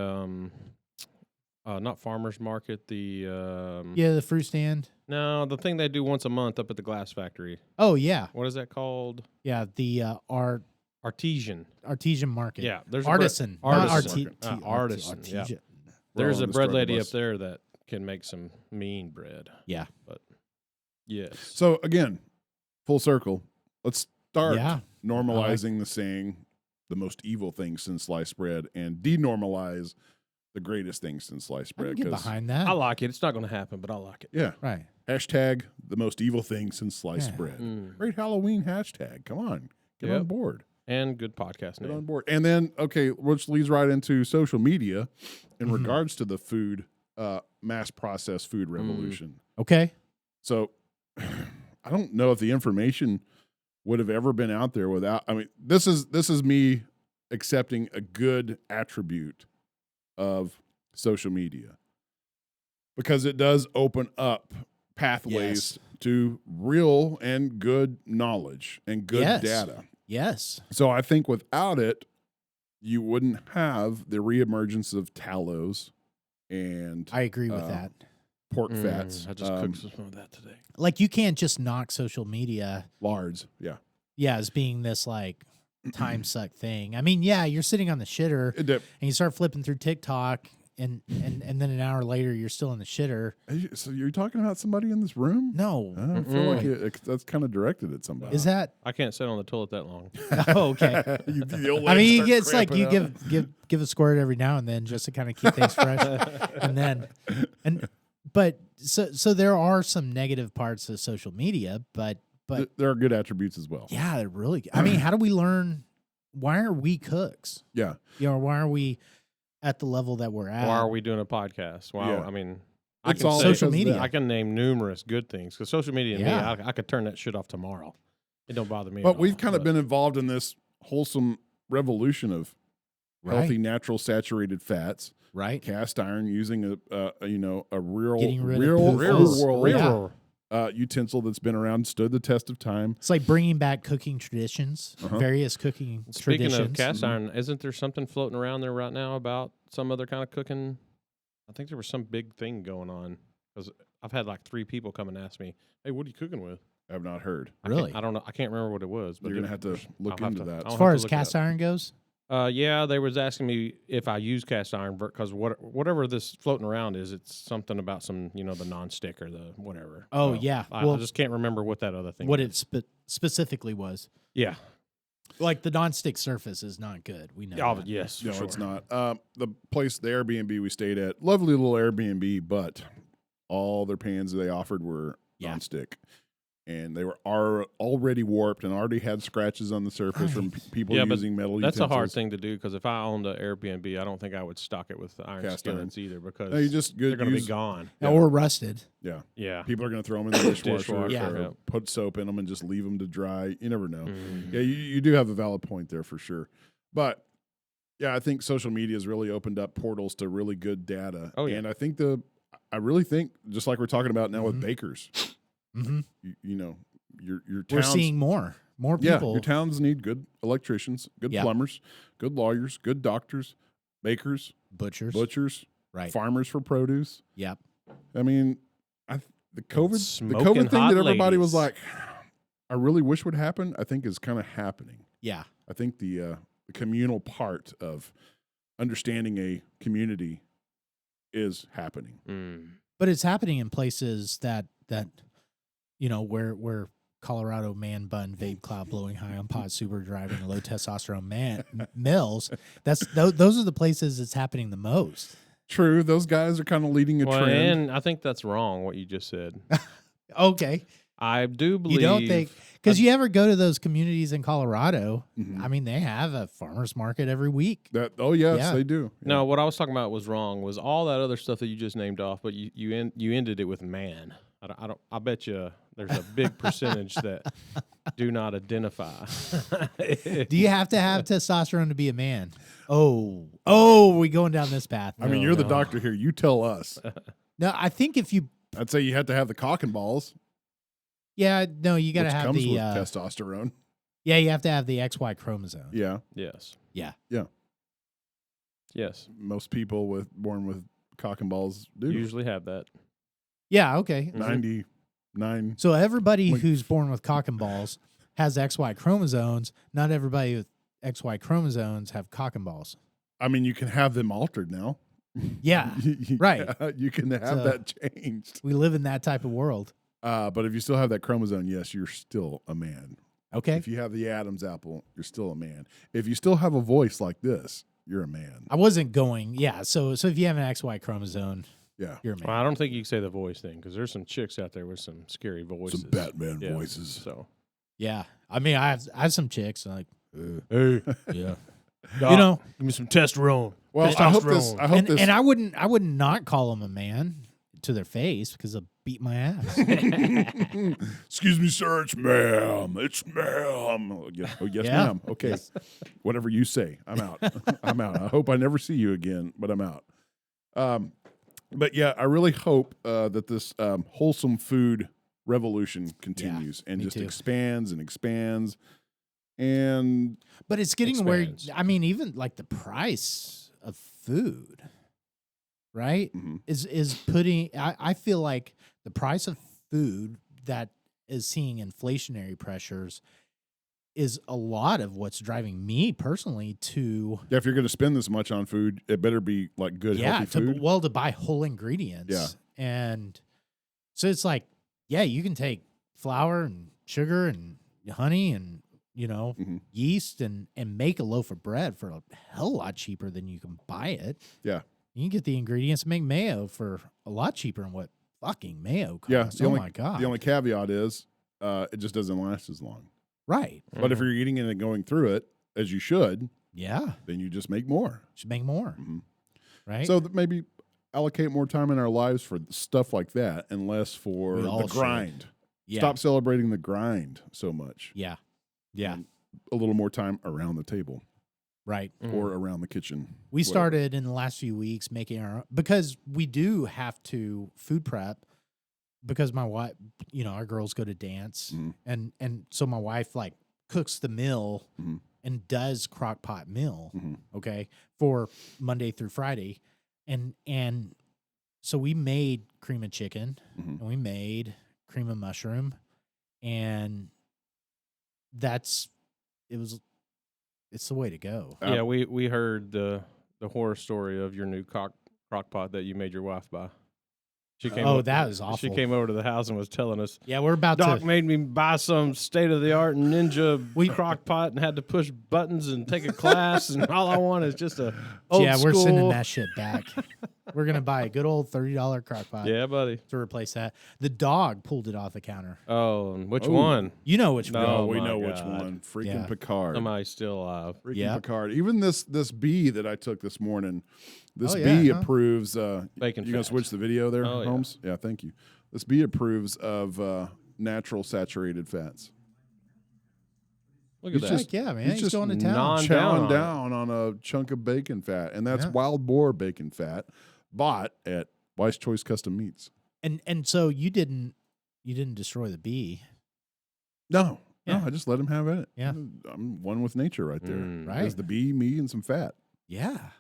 not farmers market, the Yeah, the fruit stand. no, the thing they do once a month up at the glass factory. Oh yeah, What is that called? yeah. The Artesian. artisan market. Yeah, there's artisan. A bread, Not artisan. arti- Artisan. Yeah. artisan. We're There's all a on the bread struggle lady bus. up there that can make some mean bread. Yeah. But yes. So again, full circle. Let's start Yeah. normalizing the saying, "the most evil thing since sliced bread," and denormalize the greatest thing since sliced I can bread. get 'Cause- behind that. I like it. It's not going to happen, but I like it. yeah, Right. hashtag the most evil thing since sliced Yeah. bread. Mm. Great Halloween hashtag. Come on, get Yep. on board. And good podcast Get on name. board. And then, okay, which leads right into social media in Mhm. regards to the food, mass processed food revolution. Okay. So I don't know if the information would have ever been out there without, I mean, this is me accepting a good attribute of social media because it does open up pathways to real and good knowledge and good Yes. data. Yes. So I think without it, you wouldn't have the reemergence of tallows and I agree with Uh, that. pork fats. I just cooked some of that today. Like you can't just knock social media, lards. Yeah. yeah, as being this like time suck thing. I mean, yeah, you're sitting on the shitter It did- and you start flipping through TikTok and then an hour later you're still in the shitter. So you're talking about somebody in this room? No. I feel like that's kind of directed at somebody. Is that I can't sit on the toilet that long. oh, okay. The I mean, legs it's start like you cramping give a squirt every now and then just to kind of keep things fresh, but so there are some negative parts of social media, but there are good attributes as well. yeah, they're really. I mean, how do we learn? Why are we cooks? Yeah. You know, why are we at the level that we're at? Why are we doing a podcast? Wow. Yeah. I mean, It's I all can social because of media. that. I can name numerous good things because social media and Yeah. me, I could turn that shit off tomorrow. It don't bother me. But at all, we've kind of but- been involved in this wholesome revolution of healthy, Right. natural, saturated fats, right? cast iron, using a real, Getting rid of real, PFAS. world Yeah. utensil that's been around, stood the test of time. It's like bringing back cooking traditions, Uh-huh. various cooking Speaking traditions. of cast iron, isn't there something floating around there right now about some other kind of cooking? I think there was some big thing going on because I've had like 3 people come and ask me, "Hey, what are you cooking with?" I have not heard. Really? I don't know. I can't remember what it was. But You're gonna have to look I'll have into to- that. I'll As far have to as look it cast up. iron goes, Yeah, they was asking me if I use cast iron because whatever this floating around is, it's something about some the nonstick or the whatever. oh yeah. I Well, just can't remember what that other thing. what is. it specifically was. Yeah. Like the nonstick surface is not good. We know. Oh, that. yes. No, sure. it's not. The place, the Airbnb we stayed at, lovely little Airbnb, but all their pans they offered were Yeah. nonstick. And they were already warped and already had scratches on the surface from people Yeah, but using metal That's a utensils. hard thing to do because if I owned an Airbnb, I don't think I would stock it with the iron Cast iron. skillets either because No, you just they're going to be use- gone. Yeah. Or rusted. Yeah. Yeah. People are going to throw them in the dishwasher, Dishwasher, Yeah. or yeah. put soap in them and just leave them to dry. You never know. Mhm. Yeah, you do have a valid point there for sure. But yeah, I think social media has really opened up portals to really good data. Oh, yeah. And I really think, just like we're talking about now with Mhm. bakers, Mm-hmm. your We're towns, seeing more yeah, people. your towns need good electricians, good Yeah. plumbers, good lawyers, good doctors, bakers, Butchers. butchers, Right. farmers for produce. Yep. I mean, the COVID Smoking thing hot that everybody was ladies. like, I really wish would happen, I think is kind of happening. Yeah. I think the communal part of understanding a community is happening. Mm. But it's happening in places that where Colorado man bun vape cloud blowing high on pot super driving low testosterone mills. Those are the places it's happening the most. True, those guys are kind of leading a Well, trend. and I think that's wrong what you just said. Okay. I do believe You don't think because you ever go to those communities in Colorado? Mhm. I mean, they have a farmers market every week. That yes, Yeah. they do. Yeah. No, what I was talking about was wrong. Was all that other stuff that you just named off, but you ended it with man. I bet you there's a big percentage that do not identify. Do you have to have testosterone to be a man? Oh, we going down this path. I mean, you're the doctor here. You tell us. No, I think if you, I'd say you have to have the cock and balls. yeah, no, you got to which have comes the with testosterone. yeah, you have to have the XY chromosome. Yeah. Yes. Yeah. Yes. Most people born with cock and balls do. Usually have that. Yeah, okay. 99. So everybody Like- who's born with cock and balls has XY chromosomes. Not everybody with XY chromosomes have cock and balls. I mean, you can have them altered now. Yeah, right. You can have So- that changed. we live in that type of world. But if you still have that chromosome, yes, you're still a man. Okay. If you have the Adam's apple, you're still a man. If you still have a voice like this, you're a man. I wasn't going, yeah. So if you have an XY chromosome, Yeah. you're a man. Well, I don't think you can say the voice thing because there's some chicks out there with some scary voices. Some Batman Yeah. voices. So Yeah. I mean, I have some chicks like, hey, yeah. Doc, You know, give me some testosterone. Well, I hope this. Testosterone. I hope this. and I would not call them a man to their face because they'll beat my ass. Excuse me, sir. It's ma'am. It's ma'am. Oh, yes, Yeah. ma'am. Okay. Whatever you say. I'm out. I'm out. I hope I never see you again, but I'm out. But yeah, I really hope that this wholesome food revolution continues and me just too. expands and expands. And But it's getting Expands. where, I mean, even like the price of food, right? mhm. Is putting, I feel like the price of food that is seeing inflationary pressures is a lot of what's driving me personally to, yeah, if you're going to spend this much on food, it better be like good, healthy food. to buy whole ingredients. Yeah. And so it's like, yeah, you can take flour and sugar and honey and, Mhm. yeast and make a loaf of bread for a hell lot cheaper than you can buy it. Yeah. You can get the ingredients to make mayo for a lot cheaper than what fucking mayo costs. Yeah, the only- my God. The only caveat is it just doesn't last as long. Right. But if you're eating it and going through it, as you should, Yeah. then you just make more. Should make more. Mhm. Right. So maybe allocate more time in our lives for stuff like that and less for We all the should. grind. yeah. Stop celebrating the grind so much. Yeah. Yeah. And a little more time around the table Right. or around the kitchen. We whatever. started in the last few weeks making our, because we do have to food prep because my wife, our girls go to dance Mhm. and so my wife like cooks the meal Mhm. and does crock pot meal. Mhm. Okay. For Monday through Friday. And so we made cream of chicken Mhm. and we made cream of mushroom and it's the way to go. Yeah, we heard the horror story of your new crock pot that you made your wife buy. She came. Oh, that was awful. She came over to the house and was telling us, Yeah, we're about Doc to. made me buy some state of the art ninja crock pot and had to push buttons and take a class, and all I want is just a old Yeah, we're school. sending that shit back. We're gonna buy a good old $30 crock pot Yeah, buddy. to replace that. The dog pulled it off the counter. Oh, and which Oh. one? You know which No. one. Oh, we my know which God. one. Freaking Yeah. Picard. Somebody still alive. Freaking Yeah. Picard. Even this bee that I took this morning, this Oh, yeah, bee huh? approves. Bacon You gonna fat. switch the video there, Oh, yeah. Holmes? Yeah, thank you. This bee approves of natural saturated fats. Look He's at that. just- Heck yeah, man. he's He's just going to town. non- down Chowing on it. down on a chunk of bacon fat, and that's Yeah. wild boar bacon fat, bought at Wise Choice Custom Meats. And so you didn't destroy the bee. No, Yeah. no, I just let him have it. Yeah. I'm one with nature right there. Mm. Right. There's the bee, me, and some fat. Yeah.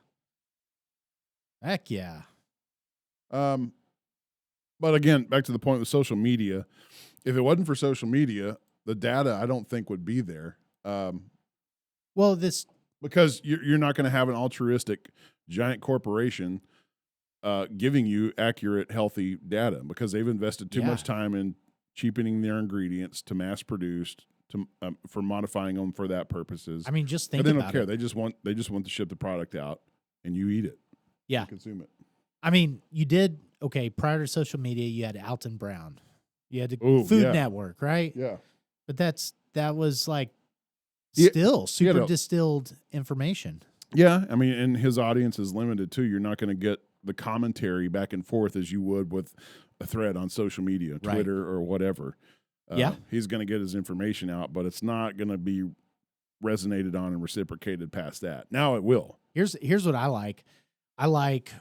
Heck yeah. But again, back to the point with social media. If it wasn't for social media, the data I don't think would be there. Well, this Because you're not going to have an altruistic giant corporation giving you accurate, healthy data because they've invested too Yeah. much time in cheapening their ingredients to mass produced to for modifying them for that purposes. I mean, just and think they don't about care. it. They just want to ship the product out and you eat it. Yeah. You consume it. I mean, you did okay, prior to social media, you had Alton Brown. You had the Ooh, Food yeah. Network, right? Yeah. But that was like Yeah, still super a- distilled information. Yeah, I mean, and his audience is limited too. You're not going to get the commentary back and forth as you would with a thread on social media, Right. Twitter or whatever. Yeah. He's going to get his information out, but it's not going to be resonated on and reciprocated past that. Now it will. Here's what I like. I like,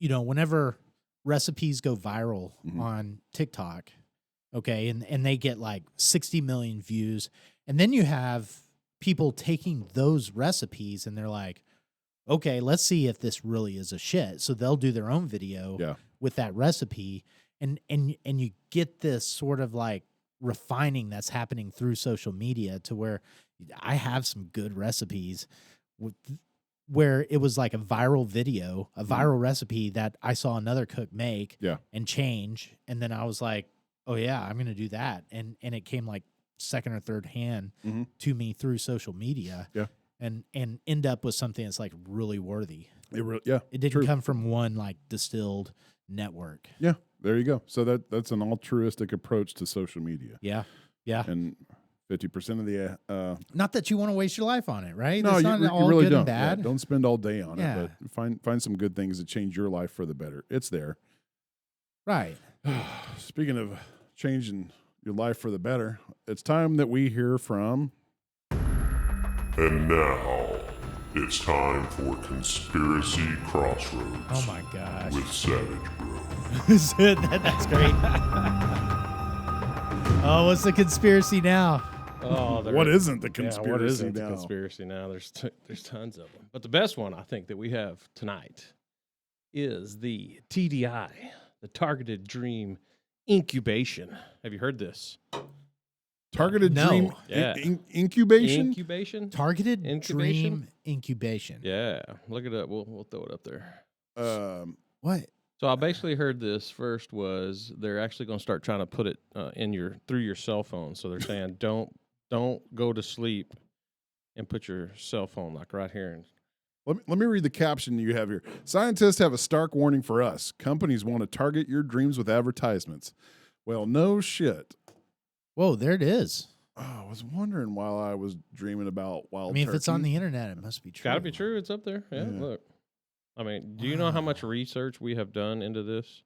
whenever recipes go viral Mhm. on TikTok, okay, and they get like 60 million views, and then you have people taking those recipes and they're like, okay, let's see if this really is a shit. So they'll do their own video Yeah. with that recipe, and you get this sort of like refining that's happening through social media to where I have some good recipes where it was like a viral video, a viral recipe that I saw another cook make Yeah. and change. And then I was like, oh yeah, I'm going to do that. And it came like second or third hand Mhm. to me through social media. Yeah. And end up with something that's like really worthy. Yeah. It didn't true. come from one like distilled network. Yeah. There you go. So that's an altruistic approach to social media. Yeah. Yeah. And 50% of the Not that you want to waste your life on it, right? no, It's you, not you all really good don't. and bad. Yeah, don't spend all day on Yeah. it, but find some good things that change your life for the better. It's there. Right. Speaking of changing your life for the better, it's time that we hear from. And now, it's time for Conspiracy Crossroads Oh my gosh. with Savage Bro. That's great. Oh, what's the conspiracy now? Oh, What isn't the yeah, conspiracy what isn't the now? conspiracy now? There's tons of them, but the best one I think that we have tonight is the TDI, the Targeted Dream Incubation. Have you heard this? Targeted No. dream Yeah. incubation? Incubation. Targeted Incubation? dream incubation. Yeah, look it up. We'll throw it up there. What? So I basically heard this first was they're actually going to start trying to put it through your cell phone. So they're saying don't go to sleep and put your cell phone like right here. And Let me read the caption you have here. Scientists have a stark warning for us. Companies want to target your dreams with advertisements. Well, no shit. Whoa, there it is. Oh, I was wondering while I was dreaming about wild I mean, if it's on turkey. the internet, it must be true. got to be true. It's up there. Yeah, Yeah. look. I mean, do you know how much research we have done into this?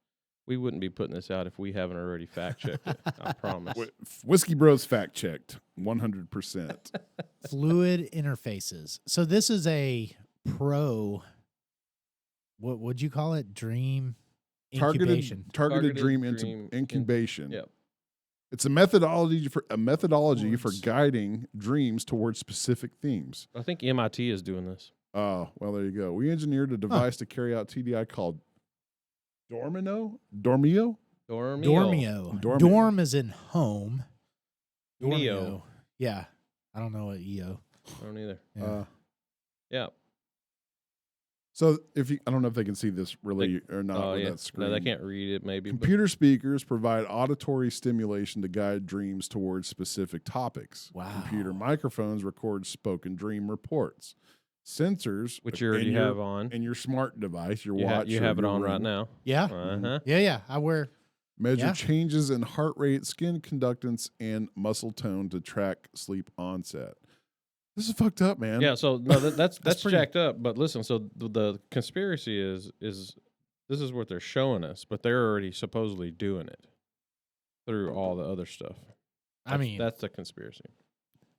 We wouldn't be putting this out if we haven't already fact checked it. I promise. Whiskey Bros fact checked 100%. Fluid interfaces. So this is a pro. What would you call it? Dream incubation. Targeted dream dream incubation. Yep. It's a methodology for Towards- guiding dreams towards specific themes. I think MIT is doing this. Oh, well, there you go. We engineered a device to carry out TDI called Dormio. Dormio. Dormio. Dorm is in home. Neo. Yeah. I don't know what EO. I don't either. Yeah. Yeah. So I don't know if they can see this really or not Oh, with yeah. that screen. No, they can't read it maybe. but- Computer speakers provide auditory stimulation to guide dreams towards specific topics. Wow. Computer microphones record spoken dream reports. Sensors, Which you already have on. in your smart device, your You, watch. you or have it your on right ring, now. Yeah. Uh-huh. Yeah. I wear. Measure Yeah. changes in heart rate, skin conductance, and muscle tone to track sleep onset. This is fucked up, man. Yeah, so no, that's pretty- jacked up. But listen, so the conspiracy is this is what they're showing us, but they're already supposedly doing it through all the other stuff. I mean, that's the conspiracy.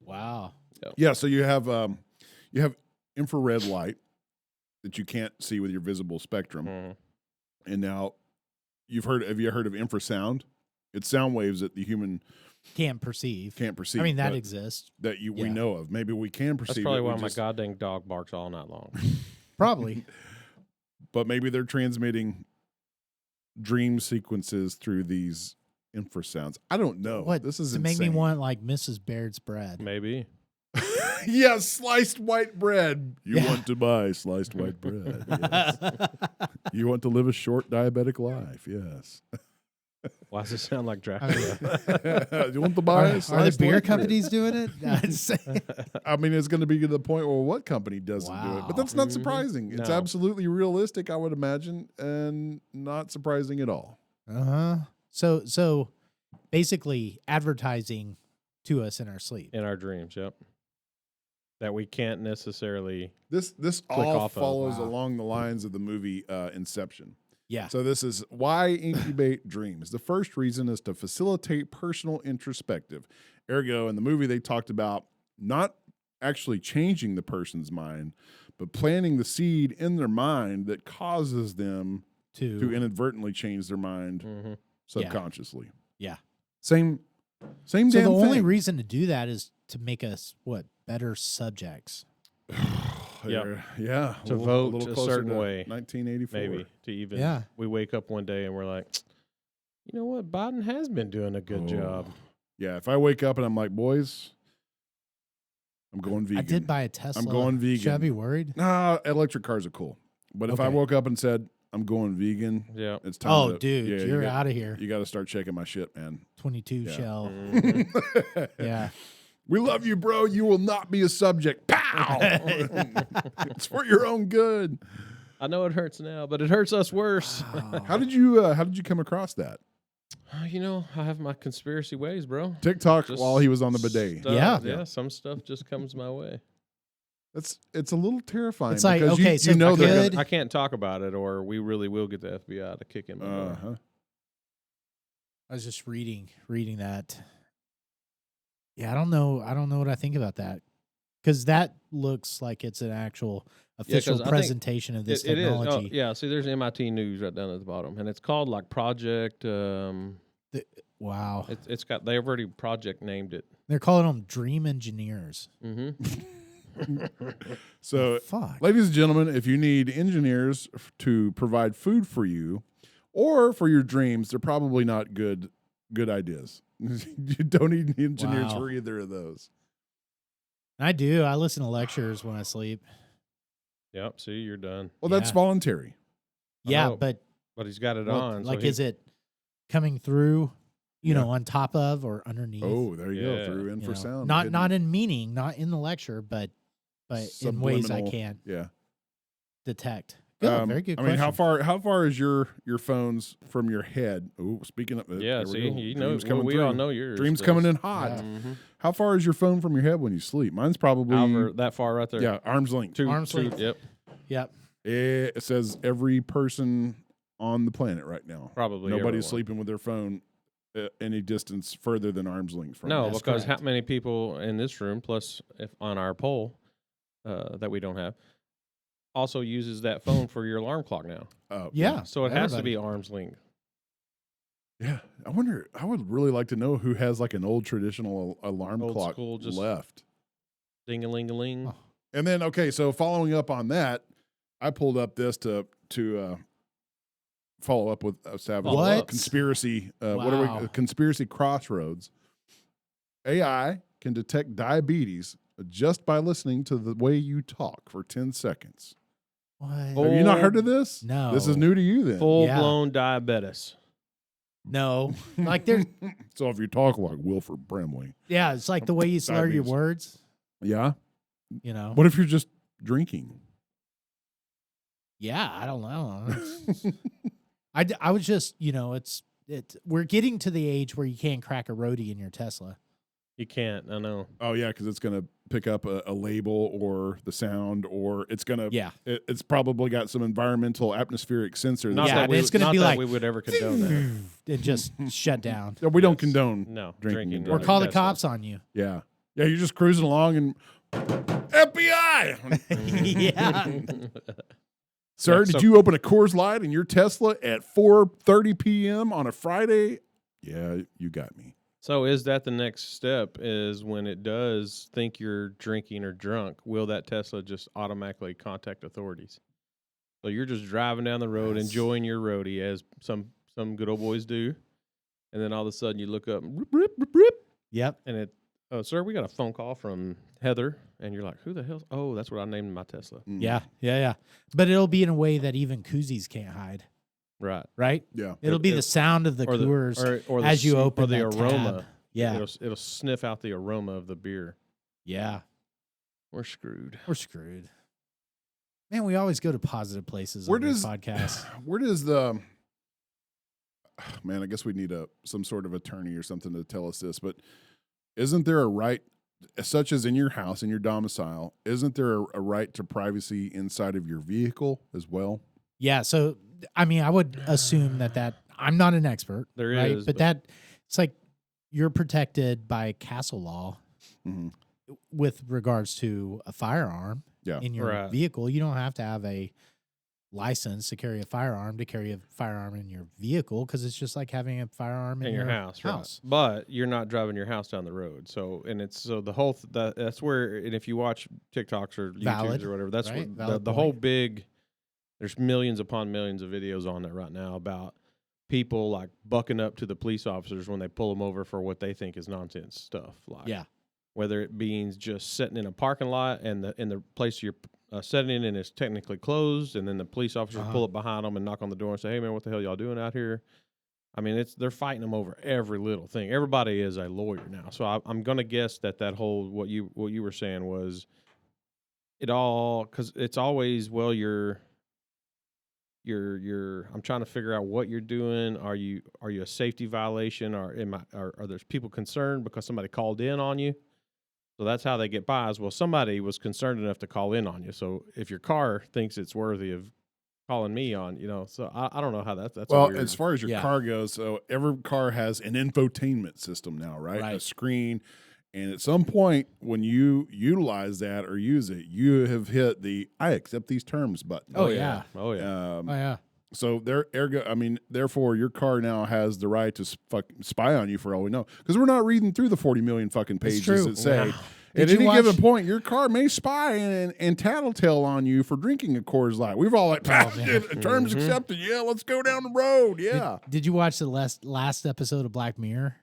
wow. Yeah. So you have infrared light that you can't see with your visible spectrum, Mhm. and now have you heard of infrasound? It's sound waves that the human Can't perceive. can't perceive. I mean, that but exists. that we yeah. know of. Maybe we can perceive. That's probably it, we why my just- goddamn dog barks all night long. Probably. But maybe they're transmitting dream sequences through these infrasounds. I don't know. What? This is to make me insane. want like Mrs. Baird's bread. Maybe. Yeah, sliced white bread. You Yeah. want to buy sliced white bread. Yes. You want to live a short diabetic life. Yes. Why does it sound like I Dracula? You want to buy Are the sliced beer white bread? companies doing it? I'd say- I mean, it's going to be to the point where what company doesn't do it? But that's not Mhm. surprising. It's No. absolutely realistic, I would imagine, and not surprising at all. Uh-huh. So basically advertising to us in our sleep. In our dreams, yep. that we can't necessarily. This Click all off of. follows Wow. along the lines of the movie Inception. Yeah. So this is why incubate dreams. The first reason is to facilitate personal introspective. Ergo, in the movie, they talked about not actually changing the person's mind, but planting the seed in their mind that causes them to inadvertently change their mind Mhm. subconsciously. Yeah. Same So damn the only thing. reason to do that is to make us better subjects. Yeah. To vote a certain way, 1984. maybe to even. Yeah. We wake up one day and we're like, you know what? Biden has been doing a good job. Yeah. If I wake up and I'm like, boys, I'm going vegan. I did buy a Tesla. going vegan. Should I be worried? Nah, electric cars are cool. But if I Okay. woke up and said, I'm going vegan, Yeah. it's time Oh, to, dude, yeah, you're you got, out of here. You got to start checking my shit, man. 22 Yeah. shell. Mhm. Yeah. We love you, bro. You will not be a subject. Pow! It's for your own good. I know it hurts now, but it hurts us worse. How did you come across that? You know, I have my conspiracy ways, bro. TikTok Just while he was on the bidet. stuff- Yeah. Yeah. Some stuff just comes my way. It's a little terrifying. It's like, because okay, you so know they're good. I can't talk about it, or we really will get the FBI to kick him. gonna, uh-huh. I was just reading that. Yeah, I don't know what I think about that. Because that looks like it's an actual official 'cause I think presentation of this It is. Oh, technology. yeah. See, there's MIT News right down at the bottom, and it's called like Project. Wow. It's got. They've already project named it. They're calling them dream engineers. Mm-hmm. So, Fuck. ladies and gentlemen, if you need engineers to provide food for you or for your dreams, they're probably not good ideas. You don't need engineers Wow. for either of those. I do. I listen to lectures when I sleep. Yep. See, you're done. Well, that's Yeah. voluntary. Yeah, know. but But he's got it what- on. like, so is it coming through, Yeah. on top of or underneath? Oh, there you Yeah. go. Through you know? infrasound. Not in meaning, not in the lecture, but in ways I Subliminal. can Yeah. detect. Good, very good I mean, question. how far is your phones from your head? Oh, speaking of Yeah. there we See, go. you know, Dreams coming we all through. know yours. Dreams does. coming in hot. Yeah. Mhm. How far is your phone from your head when you sleep? Mine's probably However, that far right there. yeah, arm's length. Arm's length. Yep. Yep. It says every person on the planet right now. Probably. Nobody's everyone. sleeping with their phone any distance further than arm's length from No, them. That's because correct. how many people in this room, plus if on our poll that we don't have, also uses that phone for your alarm clock now. Yeah. So it has to everybody. be arm's length. Yeah. I wonder, I would really like to know who has like an old traditional alarm Old clock school, just- left. Ding a ling a ling. Oh. And then, okay, so following up on that, I pulled up this to follow up with Savage What? conspiracy. What are Wow. we? Conspiracy Crossroads. AI can detect diabetes just by listening to the way you talk for 10 seconds. What? Have you not heard of this? No. This is new to you then. Full blown diabetes. No. Like there's So if you talk like Wilford Brimley. yeah, it's like the way you slur your Diabetes. words, Yeah. What if you're just drinking? Yeah, I don't know. I was just, we're getting to the age where you can't crack a roadie in your Tesla. You can't. I know. Oh yeah, because it's gonna pick up a label or the sound, or it's gonna Yeah. it's probably got some environmental atmospheric sensor. Not Yeah, that and we, it's gonna not be that like, we would ever condone that. and just shut down. Yeah, we don't Yes. condone. No, Drinking drinking. and Or driving. call the Tesla. cops on you. Yeah, yeah. You're just cruising along and FBI. Yeah. Sir, Yeah, did so- you open a Coors Light in your Tesla at 4:30 p.m. on a Friday? Yeah, you got me. So is that the next step? Is when it does think you're drinking or drunk, will that Tesla just automatically contact authorities? So you're just driving down the road, Yes. enjoying your roadie, as some good old boys do, and then all of a sudden you look up, rip, rip, rip, rip, Yep. and it, oh, sir, we got a phone call from Heather, and you're like, who the hell? Oh, that's what I named my Tesla. Mm. Yeah. But it'll be in a way that even koozies can't hide, Right. right? Yeah. It'll be It- the sound of the Or the, Coors or the as you sm- open or the that aroma. tab. Yeah. It'll sniff out the aroma of the beer. Yeah. We're screwed. We're screwed. Man, we always go to positive places Where on this does podcast. Where does the man? I guess we need some sort of attorney or something to tell us this. But isn't there a right such as in your house, in your domicile, isn't there a right to privacy inside of your vehicle as well? Yeah. So, I mean, I would assume that I'm not an expert. There right? is, But that it's like you're protected by castle law Mm-hmm. with regards to a firearm Yeah. in your Right. vehicle. You don't have to have a license to carry a firearm in your vehicle, because it's just like having a firearm in your house, right? house. But you're not driving your house down the road. So, and it's so the whole that's where, and if you watch TikToks or YouTubes Valid, or whatever, that's right? what Valid the whole point. big. There's millions upon millions of videos on there right now about people like bucking up to the police officers when they pull them over for what they think is nonsense stuff. Like, Yeah. whether it means just sitting in a parking lot and the place you're sitting in is technically closed, and then the police officers pull up behind them and knock on the door and say, "Hey man, what the hell y'all doing out here?" I mean, they're fighting them over every little thing. Everybody is a lawyer now, so I'm gonna guess that whole what you were saying was it all, because it's always, well, you're I'm trying to figure out what you're doing. Are you a safety violation, or are there people concerned because somebody called in on you? So that's how they get by. As well, somebody was concerned enough to call in on you. So if your car thinks it's worthy of calling me on, so I don't know how that's Well, weird. as far as your Yeah. car goes, so every car has an infotainment system now, right? A Right. screen. And at some point, when you utilize that or use it, you have hit the "I accept these terms" button. Oh, yeah. Oh yeah. Oh yeah. So therefore, your car now has the right to spy on you for all we know, because we're not reading through the 40 million fucking It's pages true. that say. Wow. At Did you any given watch- point, your car may spy and tattletale on you for drinking a Coors Light. We've all like, man. terms accepted. Yeah, let's go down the road. Yeah. Did you watch the last episode of Black Mirror?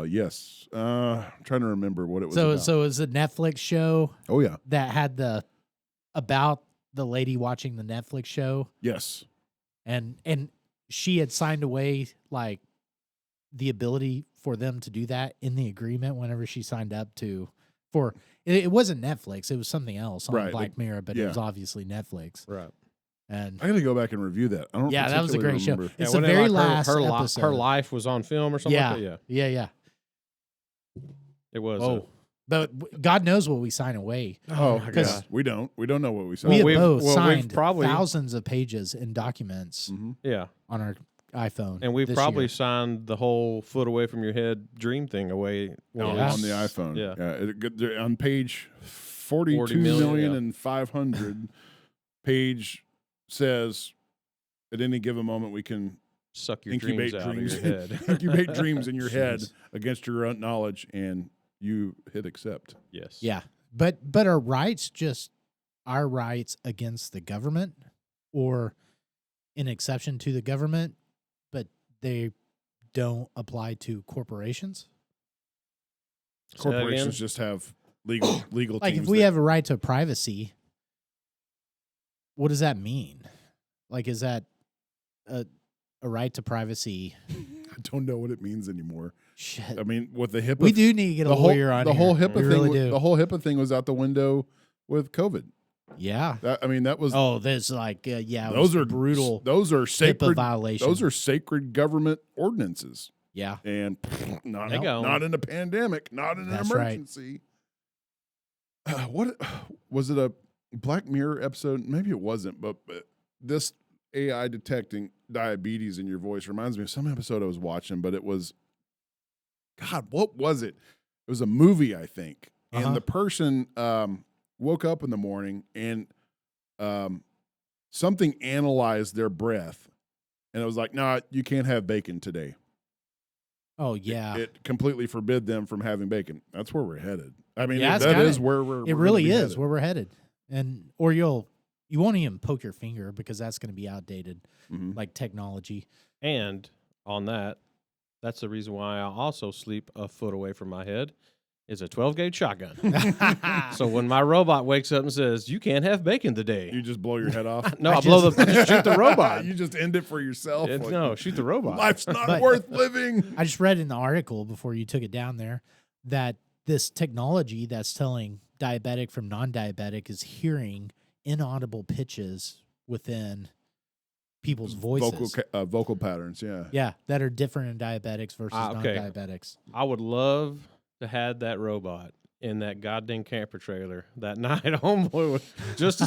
Yes. I'm trying to remember what it was So about. so it was a Netflix show Oh, yeah. that had about the lady watching the Netflix show, Yes. and she had signed away like the ability for them to do that in the agreement whenever she signed up for it wasn't Netflix, it was something else on Right, Black Mirror, but it yeah. was obviously Netflix. Right. And I got to go back and review that. I don't yeah, that was a particularly great show. remember. It's Yeah, the when very like last her episode. her life was on film or something yeah, like that. yeah. It was. Oh, but God knows what we sign away. Oh, my because God. we don't know what we We said. have we've- both we've signed probably- thousands of pages and documents Yeah. on our iPhone. And we've this probably year. signed the whole foot away from your head dream thing away Yeah. on the iPhone. Yeah. On page 42 million, million yeah. and 500, page says, at any given moment, we can Suck your incubate dreams out dreams, of your head. incubate dreams in your head Jeez. against your own knowledge, and you hit accept. Yes. Yeah, but our rights against the government, or an exception to the government, but they don't apply to corporations. Say that again? Corporations just have legal Like teams if we that- have a right to privacy, what does that mean? Like, is that a right to privacy? I don't know what it means anymore. Shit, I mean, with the HIPAA, we do need to get a lawyer on the here. whole HIPAA We thing. really do. The whole HIPAA thing was out the window with COVID. Yeah. That was. Oh, there's like yeah. those it was are brutal. Those are HIPAA sacred violations. Those are sacred government ordinances, yeah. and not They go. not in a pandemic, not in an That's right. emergency. What was it? A Black Mirror episode? Maybe it wasn't, but this AI detecting diabetes in your voice reminds me of some episode I was watching. But it was, God, what was it? It was a movie, I think, Uh-huh. and the person woke up in the morning and something analyzed their breath, and it was like, "Nah, you can't have bacon today." Oh yeah. It completely forbid them from having bacon. That's where we're headed. I mean, Yeah, it's that kinda- is where we're. It we're really gonna be is headed. where we're headed, and or you won't even poke your finger because that's going to be outdated, Mhm. like technology. And on that, that's the reason why I also sleep a foot away from my head. Is a 12-gauge shotgun. So when my robot wakes up and says, "You can't have bacon today," You just blow your head off. no, I I just shoot the robot. You just end it for yourself. It's- like, no, shoot the robot. life's not But- worth living. I just read in the article before you took it down there that this technology that's telling diabetic from non-diabetic is hearing inaudible pitches within people's voices. Vocal patterns. Yeah. Yeah, that are different in diabetics versus Okay. non-diabetics. I would love to have that robot in that goddamn camper trailer that night, homeboy, just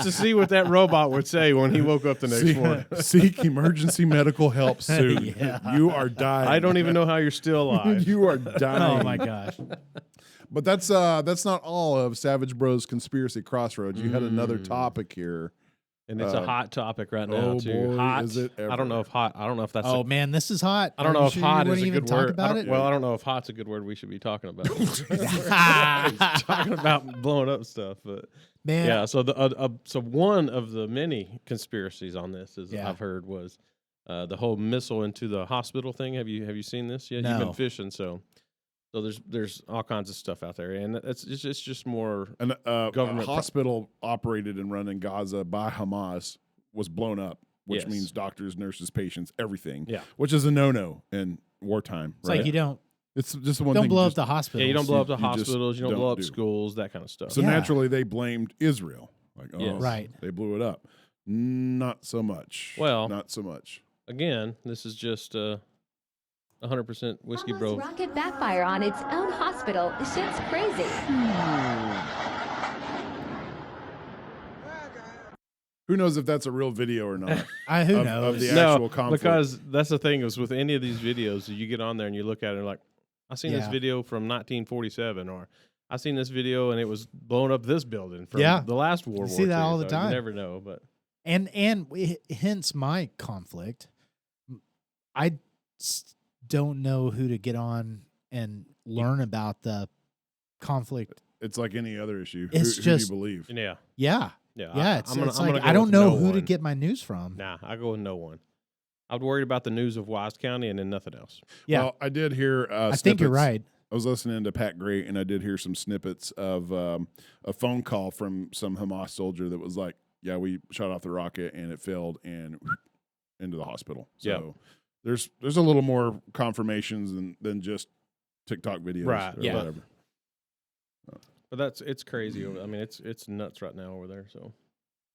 to see what that robot would say when he woke up the next morning. Seek emergency medical help soon. Yeah. You are dying. I don't even know how you're still alive. You are dying. Oh my gosh. But that's not all of Savage Bros Conspiracy Crossroads. You had another topic here. And it's a hot topic right now oh too. boy, Hot. is it I don't know if hot. I don't know if that's. Oh man, this is hot. I don't Are know you if sure hot you is wouldn't a even good talk word. about it? Well, I don't know if hot's a good word we should be talking about. Talking about blowing up stuff, but Man, yeah. So so one of the many conspiracies on this is Yeah. I've heard was the whole missile into the hospital thing. Have you seen this yet? You've No. been fishing, so there's all kinds of stuff out there, and it's just more. An Government a hospital operated and run in Gaza by Hamas was blown up, which Yes. means doctors, nurses, patients, everything. Yeah. Which is a no-no in wartime. it's right? like you don't It's just the one don't thing. blow you up just- the hospital. Yeah, you don't blow up the You just hospitals, you don't blow don't up do. schools, that kind of stuff. So Yeah. naturally, they blamed Israel. Like, oh, Yes. Right. they blew it up. Not so much. Well- not so much. Again, this is just 100% whiskey, bro. Rocket backfire on its own hospital. Shit's crazy. Who knows if that's a real video or not? Who of knows? the No, actual conflict. because that's the thing is with any of these videos, you get on there and you look at it and like, I seen this Yeah. video from 1947, or I seen this video and it was blowing up this building from Yeah. the last World War see that II, all the so time. You never know, but and hence my conflict. I don't know who to get on and learn about the conflict. it's like any other issue. It's who just- do you believe? yeah, Yeah, yeah. yeah. I'm It's gonna like go I don't with know no who to one. get my news from. Nah, I go with no one. I'm worried about the news of Wise County and then nothing else. Yeah, Well, I did hear. I think you're snippets. right. I was listening to Pat Gray, and I did hear some snippets of a phone call from some Hamas soldier that was like, "Yeah, we shot off the rocket and it failed and into the hospital." So there's a little more confirmations than just TikTok videos, Right, or yeah. whatever. But it's crazy. I mean, it's nuts right now over there. So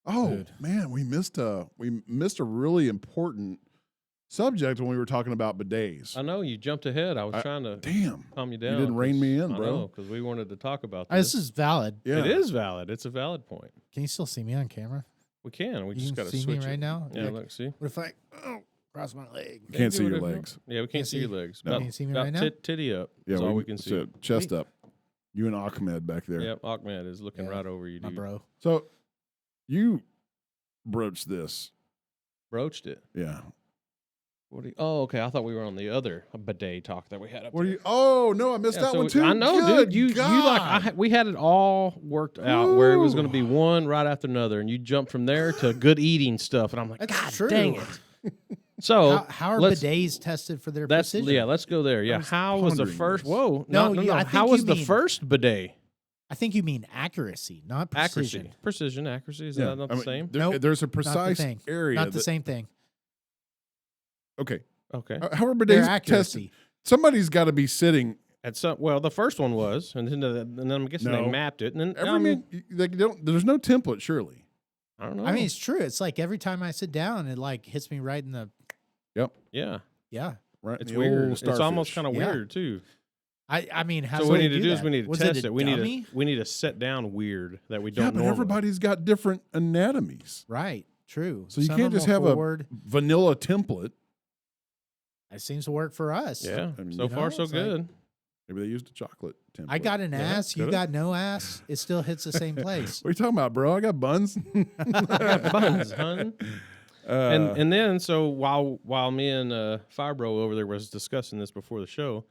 Oh Dude. man, we missed a really important subject when we were talking about bidets. I know you jumped ahead. I was trying to Damn, calm you down. didn't rein me in, I bro. because we wanted to talk about This this. is valid. Yeah, It is valid. It's a valid point. Can you still see me on camera? We can. We You just can got to see switch me right it. now? Yeah, look, see. What if I cross my leg? You can't do see your whatever you legs. Yeah, we can't see your legs. No. About- Can you see me about right now? Titty up. Yeah, That's all we can see. so chest Sweet. up. You and Ahmed back there. Yep, Ahmed is looking Yeah, right over you, My dude. bro. So you broached this. Broached it. Yeah. What do you, oh, okay. I thought we were on the other bidet talk that we had up What do there. you? Oh no, I missed Yeah, that so one too. I know, Good dude. You like God. we had it all worked out where it was going to be Ooh. one right after another, and you jumped from there to good eating stuff, and I'm like, That's God true. dang it! So How are let's- bidets tested for their That's precision? yeah. Let's go there. Yeah. was How was the pondering first? this. Whoa. No, No. I How think was you the mean- first bidet? I think you mean accuracy, not precision. Precision, accuracy. Is Yeah, that not I the mean, same? Nope, there's a Not the precise thing. area. Not the that- same thing. Okay. Okay. How are Their bidets tested? accuracy. Somebody's got to be sitting. At some, well, the first one was, and then I'm guessing they No. mapped it, and then Every man, they don't. There's no template, surely. I don't know. I mean, it's true. It's like every time I sit down, it like hits me right in the Yep. yeah, yeah. Right. it's the weird. old It's almost starfish. kind of Yeah. weird too. I mean, how So do what we they need to do is that? we need to Was test a it. We dummy? need to set down weird that we Yeah, don't but normally. everybody's got different anatomies, Right. True. so you Some can't of them just are have forward. a vanilla template. It seems to work for us. Yeah. I mean, So you far, know, so it's like- good. Maybe they used a chocolate template. I got an Yeah, ass. You could've. got no ass. It still hits the same place. What are you talking about, bro? I got buns. Buns, hun. Uh, And then so while me and Fibro over there was discussing this before the show,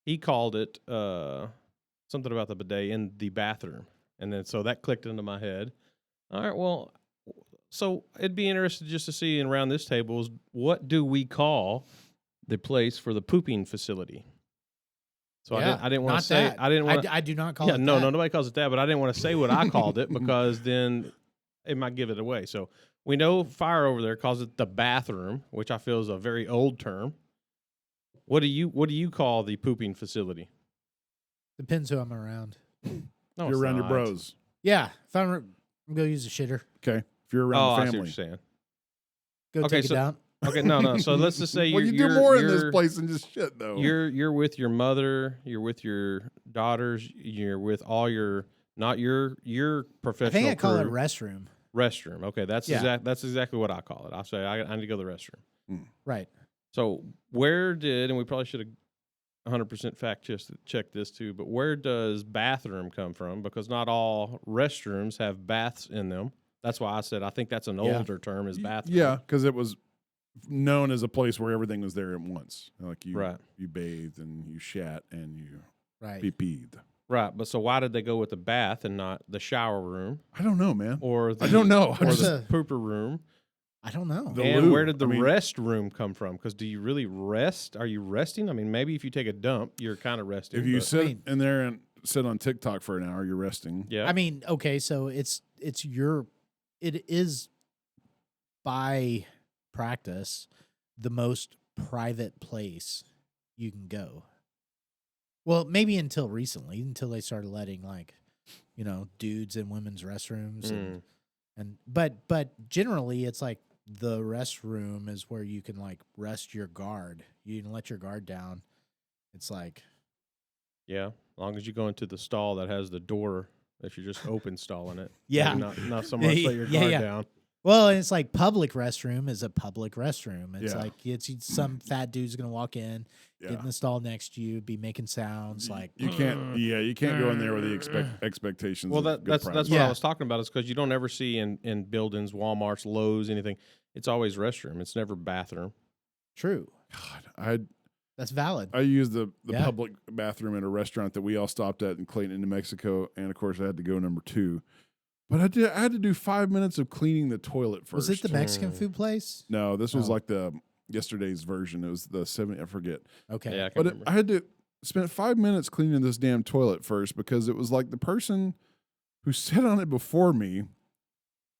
he called it something about the bidet in the bathroom, and then so that clicked into my head. All right, well, so it'd be interesting just to see around this table is what do we call the place for the pooping facility? So Yeah, I didn't want not to say that. I didn't want I do not call yeah it no that. nobody calls it that, but I didn't want to say what I called it because then it might give it away. So we know Fire over there calls it the bathroom, which I feel is a very old term. What do you call the pooping facility? Depends who I'm around. No, you're it's around your not. bros. Yeah. If I'm going to use a shitter, Okay. If you're Oh, around I the see what family. you're saying. go Okay, take it so- down. Okay, no. So let's just say Well, you do more in this place than just shit, though. You're with your mother, you're with your daughters, you're with all your not your professional. I think I call it crew. restroom. Restroom. Okay, that's Yeah. that's exactly what I call it. I'll say I need to go to the restroom. Right. So where did, and we probably should have 100% fact check this too, but where does bathroom come from? Because not all restrooms have baths in them. That's why I said I think that's an older term is bathroom. Yeah, because it was known as a place where everything was there at once. Like you, Right. you bathed and you shat and you Right. pee-peed. Right, but so why did they go with the bath and not the shower room I don't know, man. or the, I don't know. or Just the pooper room? I don't know. The And loo. where did the I mean- rest room come from? Because do you really rest? Are you resting? I mean, maybe if you take a dump, you're kind of resting. If you but- sit in there and sit on TikTok for an hour, you're resting. yeah, I mean, okay, so it is by practice the most private place you can go. Well, maybe until recently, until they started letting dudes in women's restrooms and but generally it's like the restroom is where you can rest your guard. You can let your guard down. It's like yeah. As long as you go into the stall that has the door, if you're just open stalling it, Yeah. maybe not so much let your Yeah, guard yeah. down. well, and it's like public restroom is a public restroom. It's Yeah. like it's some fat dude's gonna walk in, Yeah. get in the stall next to you, be making sounds like You can't. Yeah, you can't go in there with the expectations. Well, of good that's privacy. what I Yeah. was talking about. Is because you don't ever see in buildings, Walmarts, Lowe's, anything. It's always restroom. It's never bathroom. true. God, That's valid. I used the Yeah. public bathroom at a restaurant that we all stopped at in Clayton, New Mexico, and of course I had to go number 2. But I had to do 5 minutes of cleaning the toilet first. Was it the Mexican food place? No, this was Oh. like the yesterday's version. It was the 70. I forget. Okay. Yeah, I can't But remember. I had to spend 5 minutes cleaning this damn toilet first because it was like the person who sat on it before me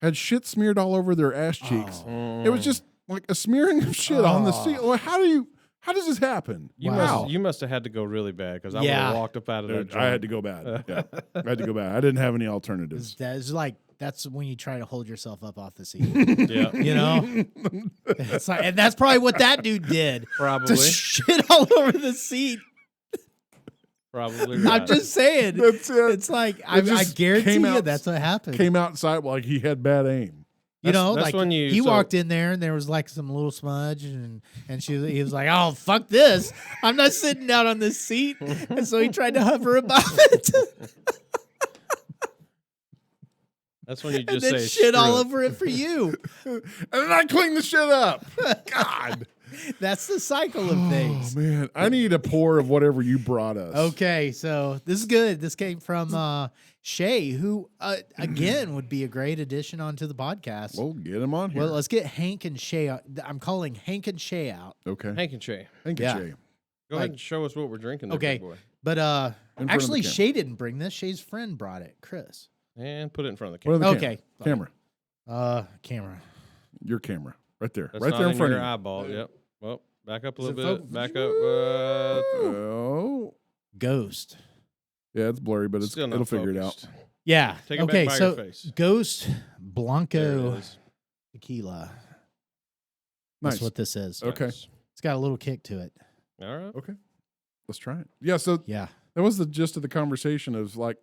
had shit smeared all over their ass cheeks. Oh. It was just like a smearing of shit on the seat. Well, how does this happen? You must have had to go really bad because I would Yeah. have walked up out of that. Dude, I had to go bad. Yeah, I had to go bad. I didn't have any alternatives. That's when you try to hold yourself up off the seat. Yeah, You know? It's like, and that's probably what that dude did. probably. Just shit all over the seat. Probably. I'm Right. just saying. That's it. It's like I just guarantee came you out- that's what happened. Came outside like he had bad aim. You know, That's like when you- he so- walked in there and there was like some little smudge and he was like, "Oh fuck this! I'm not sitting down on this seat." And so he tried to hover above it That's when you and just then say shit all "Screw it." over it for you. And then I cleaned the shit up. God. That's the cycle of Oh, things. man. I need a pour of whatever you brought us. Okay, so this is good. This came from Shay, who again would be a great addition onto the podcast. Well, get him on here. Well, let's get Hank and Shay out. I'm calling Hank and Shay out. okay. Hank and Shay, Thank you, Yeah. Jay. go ahead and show us what we're drinking. There, Okay. big boy. But In front of the actually, camera. Shay didn't bring this. Shay's friend brought it, Chris. And put it in front of the What camera. are the Okay. camera? Camera. Your camera. Right there. That's right not there in in front your of you. eyeball. Yep. Well, back up a Is little it bit. fo- Back up. Oh. Ghost. Yeah, it's blurry, but Still not it'll figure it focused. out. Yeah. Take it okay, back by so your face. Ghost There Blanco it is. Tequila. Nice. That's what this is. Okay. Nice. It's got a little kick to it. All right. Okay. Let's try it. Yeah, so Yeah. that was the gist of the conversation of like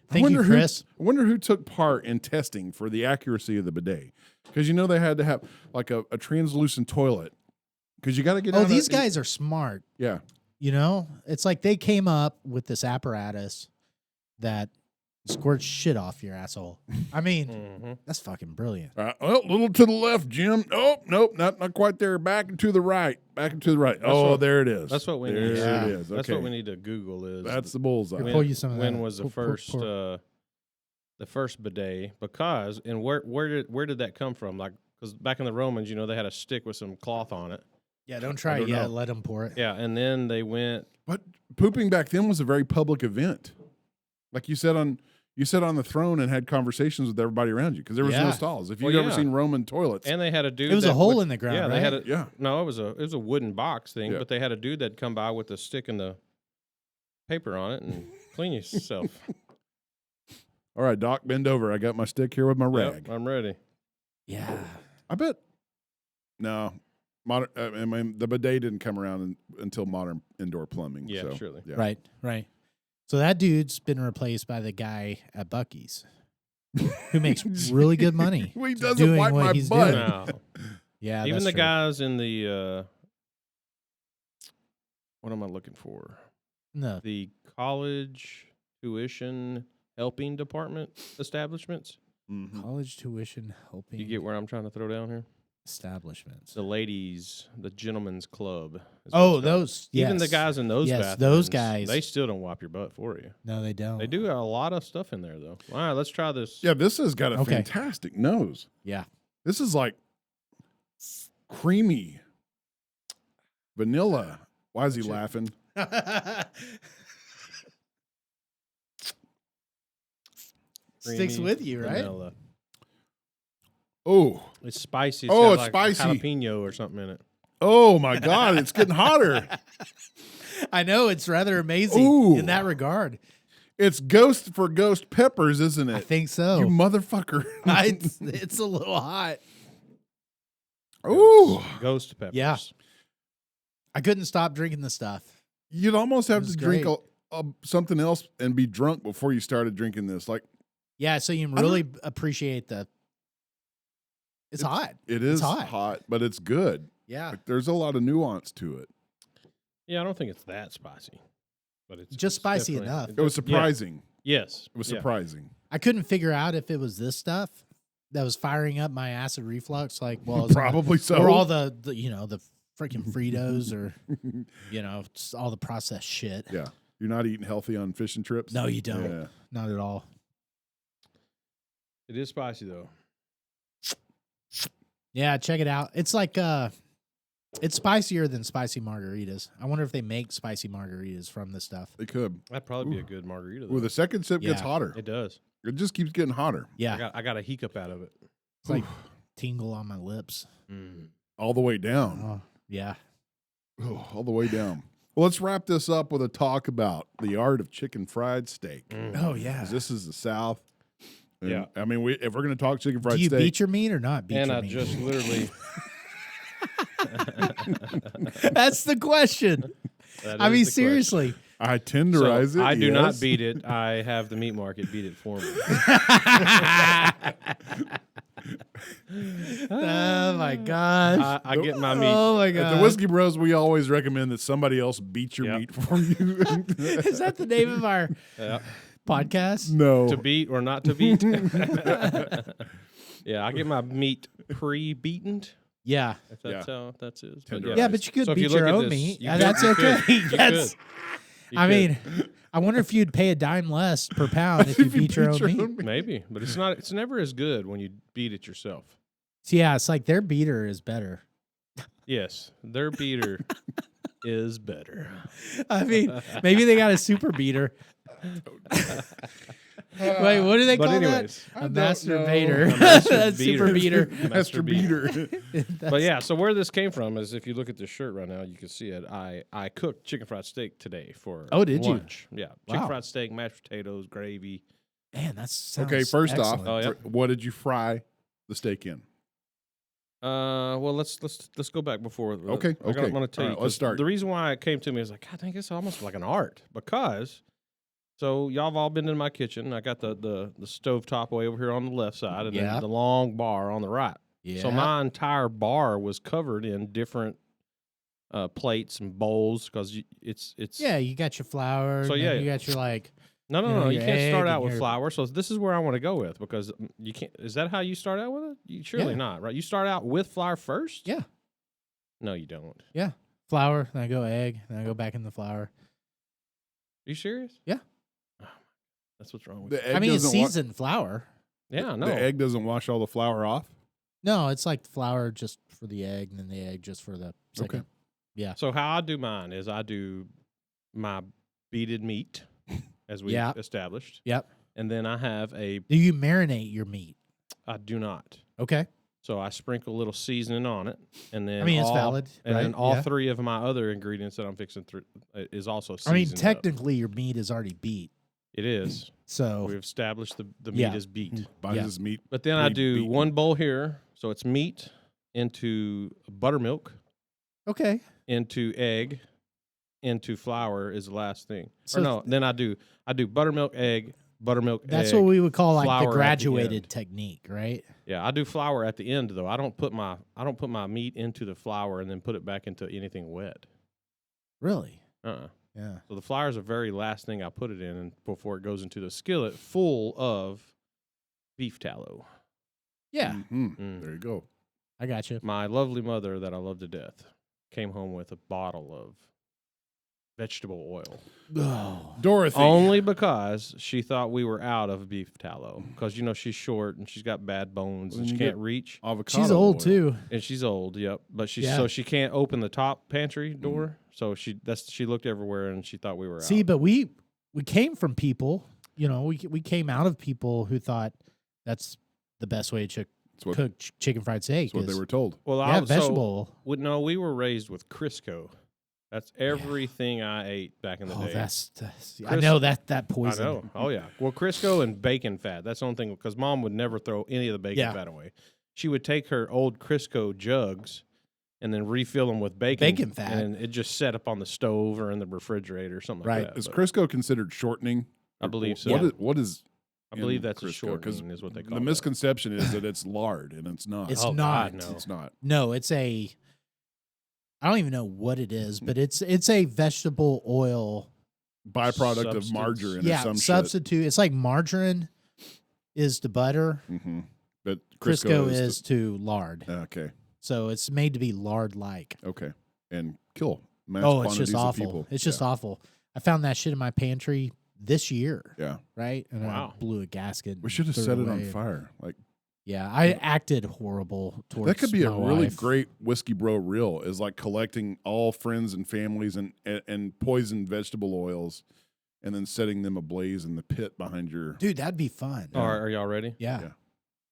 Thank you, Chris. I wonder who took part in testing for the accuracy of the bidet. Because you know they had to have like a translucent toilet. Because you got to get Oh, out these guys are smart. Yeah. You know, it's like they came up with this apparatus that squirts shit off your asshole. I mean, Mm-hmm. that's fucking brilliant. Well, a little to the left, Jim. Oh, nope, not quite there. Back and to the right. Back and to the right. what- there it is. That's what we there need. Yeah. it is. Okay. That's what we need to Google is. That's the bullseye. Here, pour you some of when that. was the Pour- first pour. the first bidet? Because and where did that come from? Like because back in the Romans, you know, they had a stick with some cloth on it. Yeah, don't try don't it yet. know. Let them pour it. Yeah, and then they went. But pooping back then was a very public event. Like you sat on the throne and had conversations with everybody around you because there was no Yeah. stalls. If Well, you've ever yeah. seen Roman toilets, And they had a dude. It was a that hole would- in the ground, Yeah, right? they had a. yeah. No, it was a wooden box thing, Yeah. but they had a dude that'd come by with a stick and the paper on it and clean yourself. All right, Doc, bend over. I got my stick here with my rag. Yep, I'm ready. Yeah. I bet. No, modern. I mean, the bidet didn't come around until modern indoor plumbing. Yeah, so, surely. Yeah. Right. So that dude's been replaced by the guy at Buc-ee's who makes really good money. Well, he doesn't doing wipe what my he's butt. doing. No. Yeah, Even that's the true. guys in the what am I looking for? No, The college tuition helping department establishments. Mhm. college tuition helping You get where I'm trying to throw down here? establishments. The ladies, the gentlemen's club. is what Oh, it's called. those. Even the yes. guys in those Yes, bathrooms, those guys. they still don't wipe your butt for you. No, they don't. They do a lot of stuff in there, though. All right, let's try this. Yeah, this has got a Okay. fantastic nose. Yeah. This is like creamy vanilla. Why is he laughing? Sticks Creamy with you, right? vanilla. Oh, It's spicy. Oh, got it's like spicy. Jalapeno or something in it. oh my God! It's getting hotter. I know it's rather amazing Ooh. in that regard. It's ghost for ghost peppers, isn't it? I think so. You motherfucker. It's a little hot. Ooh, Ghost peppers. Yeah. I couldn't stop drinking the stuff. you'd almost have This to is drink great. something else and be drunk before you started drinking this. Like Yeah, so you can really appreciate the. It's hot. it is hot. hot, but it's good. Yeah, Like, there's a lot of nuance to it. Yeah, I don't think it's that spicy, but it's Just it's spicy definitely- enough. It was surprising. Yes, It was yeah. surprising. I couldn't figure out if it was this stuff that was firing up my acid reflux. Like, well, it's Probably so. or all the the freaking Fritos or just all the processed shit. Yeah. You're not eating healthy on fishing trips? No, you don't. Yeah. Not at all. It is spicy though. Yeah, check it out. It's like it's spicier than spicy margaritas. I wonder if they make spicy margaritas from this stuff. They could. That'd probably be a good margarita. Though. Ooh, the second sip gets Yeah. hotter. It does. It just keeps getting hotter. Yeah, I got a hiccup out of it. it's like tingle on my lips. All the way down. Oh, yeah. Oh, all the way down. Well, let's wrap this up with a talk about the art of chicken fried steak. Oh yeah. 'Cause this is the South. And, Yeah. I mean, if we're going to talk chicken fried Do you steak, beat your meat or not beat And your I meat? just literally. That's the question. That I is mean, the question. seriously. I tenderize So it. I do not yes. beat it. I have the meat market beat it for me. Oh my gosh. I get my meat. Oh my At god. the Whiskey Bros, we always recommend that somebody else beat your Yep. meat for you. Is that the name of our Yeah. podcast? No. To beat or not to beat. Yeah, I get my meat pre-beaten. Yeah. If that's Yeah. how that's is. Tenderized. Yeah, but you could So if you beat look your at own this, meat. you Yeah, could- that's you okay. could. You That's. could. You I could. mean, I wonder if you'd pay a dime less per pound if you beat your own meat. Maybe, but it's not. It's never as good when you beat it yourself. So yeah, it's like their beater is better. Yes, their beater is better. I mean, maybe they got a super beater. Wait, what do they But call anyways, that? A don't master know. beater. A master That's super beater. Master beater. But yeah, so where this came from is if you look at this shirt right now, you can see it. I cooked chicken fried steak today for Oh, did you? lunch. Yeah, chicken Wow. fried steak, mashed potatoes, gravy. Man, that's Okay, first off, Oh, yeah. what did you fry the steak in? Well, let's go back before. Okay, I'm okay. going to tell All you. right, let's 'cause start. The reason why it came to me is like, I think it's almost like an art because. So y'all have all been in my kitchen. I got the stove top way over here on the left side, and Yeah. then the long bar on the right. Yeah. So my entire bar was covered in different plates and bowls because it's Yeah, you got your flour. So, and then yeah. you got your like. no you know, you your can't start egg out and with your- flour. So this is where I want to go with because you can't. Is that how you start out with it? Surely Yeah. not, right? You start out with flour first. Yeah. No, you don't. Yeah, flour. Then I go egg. Then I go back in the flour. Are you serious? Yeah. Oh, that's what's wrong with The you. egg I mean, it's doesn't wa- seasoned flour. Yeah, no. The egg doesn't wash all the flour off. No, it's like flour just for the egg, and then the egg just for the second. Yeah. So how I do mine is I do my beaded meat, as we Yeah. established, Yep. and then I have a. Do you marinate your meat? I do not. Okay. So I sprinkle a little seasoning on it, and then I mean, it's all- valid. And right? then all Yeah. three of my other ingredients that I'm fixing is also I seasoned. mean, up. technically, your meat is already beat. It is. So We've established the meat Yeah. is beat. Buys Yeah. his meat. But then I do Pre-beaten. one bowl here, so it's meat into buttermilk, Okay. into egg, into flour is the last thing. So or no, then I do buttermilk, egg, buttermilk, that's egg. what we would call like flour the at the graduated end. technique, right? Yeah, I do flour at the end though. I don't put my meat into the flour and then put it back into anything wet. Really? Yeah. So the flour is the very last thing I put it in, and before it goes into the skillet full of beef tallow. Yeah. Mm-hmm. There you go. I got you. My lovely mother, that I love to death, came home with a bottle of vegetable oil. Oh. Dorothy. Only because she thought we were out of beef tallow. Because, she's short and she's got bad bones and Well, she you can't get- reach. Avocado She's old oil. too. And she's old, yep. But Yeah. so she can't open the top pantry door. So she looked everywhere and she thought we were See, out. but we came from people, we came out of people who thought that's the best way to That's what, cook chicken fried steak. that's what they is- were told. Well, Yeah, vegetable oil. No, we were raised with Crisco. That's everything I ate back in the Oh, day. that's I know that I poison. know. Oh, yeah. Well, Crisco and bacon fat. That's the only thing, because Mom would never throw any of the bacon Yeah. fat away. She would take her old Crisco jugs and then refill them with Bacon fat. And it just set up on the stove or in the refrigerator or something Right. like that. Is But Crisco considered shortening? I believe so. What is I believe in that's a Crisco? 'Cause shortening is what they call the it. misconception is that it's lard, and it's not. It's Oh, not. God, no. It's not. No, it's I don't even know what it is, but it's a vegetable oil. Byproduct of Substance. margarine or Yeah, some substitute. It's like margarine is to butter. shit. Mm-hmm. But Crisco is is to lard. okay. So it's made to be lard-like. Okay. And kill mass Oh, it's quantities just of awful. people. It's just awful. I found that shit in my pantry this year, Yeah. right? And Wow. I blew a gasket. We should have threw set it on away. fire. Like Yeah, I acted horrible towards that could be a my really wife. great whiskey bro reel, is like collecting all friends and families and poisoned vegetable oils and then setting them ablaze in the pit behind your Dude, that'd be fun. All right, are y'all ready? Yeah. Yeah.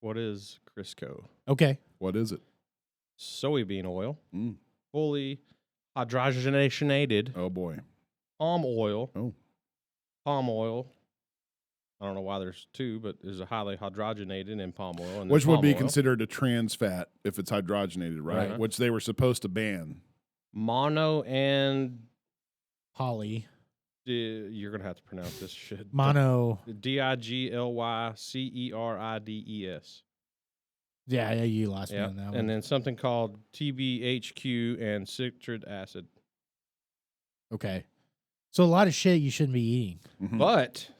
What is Crisco? Okay. what is it? Soybean oil, Mm. fully hydrogenated Oh boy. palm oil. Oh. Palm oil. I don't know why there's two, but there's a highly hydrogenated in palm oil. And then Which would palm be oil. considered a trans fat if it's hydrogenated, right? Right. Which they were supposed to ban. Mono and you're going to have to pronounce this shit. Mono. Diglycerides. Yeah, you lost me Yeah. on that one. And then something called TBHQ and citric acid. Okay. So a lot of shit you shouldn't be eating. Mhm. But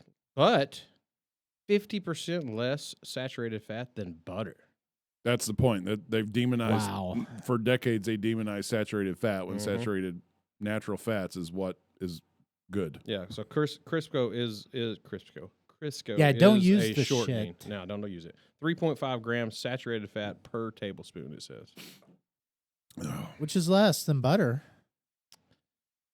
50% less saturated fat than butter. That's the point. That they've demonized Wow. for decades. They demonized saturated fat when Mhm. saturated natural fats is what is good. Yeah, so Crisco is Crisco. Crisco Yeah, don't is use a the shortening. shit. No, don't use it. 3.5 grams saturated fat per tablespoon, it says. Which is less than butter.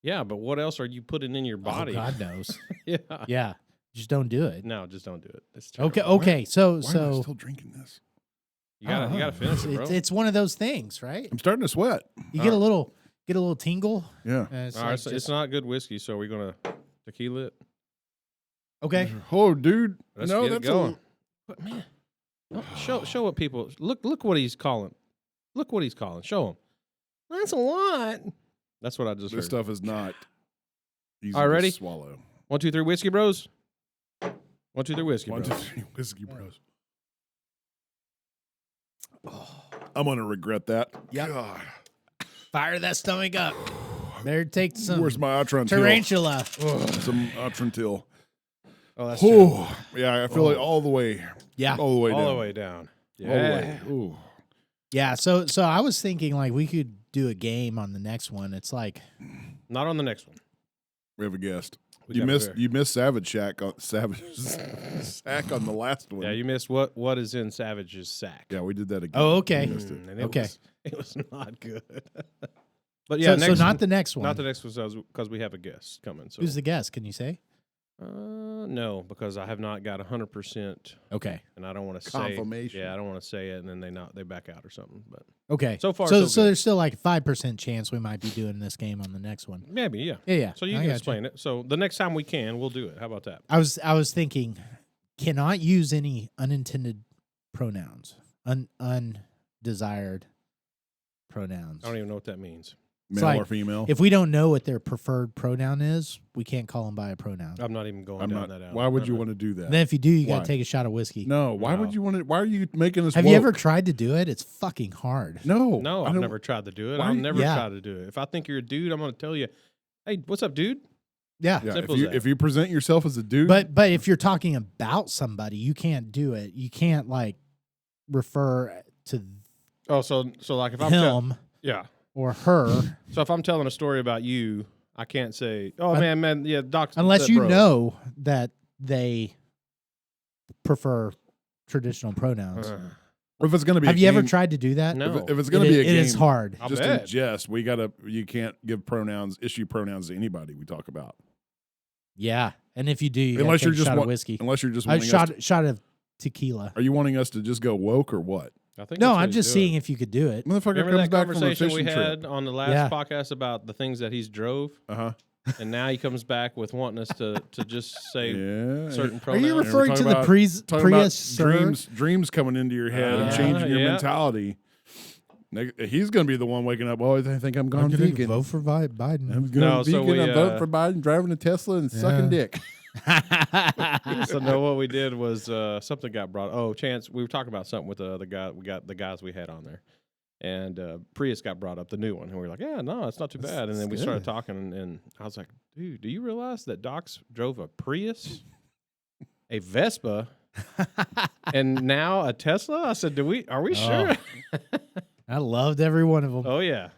Yeah, but what else are you putting in your body? Oh, God knows. Yeah. Yeah. Just don't do it. No, just don't do it. It's Okay. terrible. Okay. So Why am I so still drinking this? You gotta finish it, bro. It's one of those things, right? I'm starting to sweat. You get a little tingle. Yeah. And it's All like right, so it's just- not good whiskey, so we're gonna tequila it. okay. Oh, dude. Let's no, get it that's going. But man, show what people look what he's calling. Look what he's calling. Show him. That's a lot. That's what I just This heard. stuff is not easy All right, ready? to swallow. 1, 2, 3, whiskey bros. 1, 2, 3, whiskey One, bros. 2, 3, whiskey bros. I'm gonna regret that. Yep. God. Fire that stomach up. Better take some Where's my Atrantil? tarantula. Some Atrantil. Oh, that's true. Oh, yeah, I feel it all the way. Yeah. All the way All down. the way down. All the way. Ooh. Yeah. So I was thinking like we could do a game on the next one. It's like Not on the next one. We have a guest. We You got a missed bear. you missed Savage Shack on Savage Sack on the last one. Yeah, you missed what is in Savage's sack. Yeah, we did that again. Oh, okay. You missed it. And Okay. It was not good. But yeah, so next not the next one. not the next one because we have a guest coming. So Who's the guest? Can you say? no, because I have not got 100%, Okay. and I don't want to say Confirmation. Yeah, I don't want to say it, and then they back out or something. But Okay. So far, so so good. there's still like a 5% chance we might be doing this game on the next one. maybe, yeah. Yeah. So you I can gotcha. explain it. So the next time we can, we'll do it. How about that? I was thinking, cannot use any unintended pronouns, undesired pronouns. I don't even know what that means. Male like or female. If we don't know what their preferred pronoun is, we can't call them by a pronoun. I'm not even going I'm down not. that alley. Why would you want to do that? Then if you do, you got Why? to take a shot of whiskey. No. Why would No. you want to? Why are you making us? Have you ever woke? tried to do it? It's fucking hard. No. No, I I've don't- never tried to do it. Why I'll you- never Yeah. try to do it. If I think you're a dude, I'm going to tell you, hey, what's up, dude? Yeah. Yeah, Simple as that. if you present yourself as a dude, But if you're talking about somebody, you can't do it. You can't like refer to Oh, so like if I'm him yeah. or her So if I'm telling a story about you, I can't say, "Oh man, yeah, Doc's unless that you bro." know that they prefer traditional pronouns. if it's going to be, Have a you ever game- tried to do that? No. If it's going to be a It game, is hard. I'll just bet. in jest, you can't give issue pronouns to anybody we talk about, Yeah, and if you do, you unless gotta you're take a just shot wa- of whiskey. unless you're just A wanting us shot of tequila. Are you wanting us to just go woke or what? I think No, that's what I'm he's just doing. seeing if you could do it. Motherfucker Remember comes that back from a conversation we fishing had trip. on the last Yeah. podcast about the things that he's drove, Uh-huh. and now he comes back with wanting us to just say Yeah. certain Are pronouns. you we're referring talking to the about- Prius, Talking about sir? dreams coming into your head and changing your yeah. mentality. He's going to be the one waking up. Oh, I think I'm going vegan. Vote for Biden. I'm going No, so vegan. we, I'm voting for Biden, driving a Tesla and sucking dick. So no, what we did was something got brought. Oh, Chance, we were talking about something with the other guy. We got the guys we had on there, and Prius got brought up, the new one, and we were like, "Yeah, no, it's not too bad." And then we started talking, and I was like, "Dude, do you realize that Doc's drove a Prius, a Vespa, and now a Tesla?" I said, Are we sure?" I loved every one of them. Oh yeah.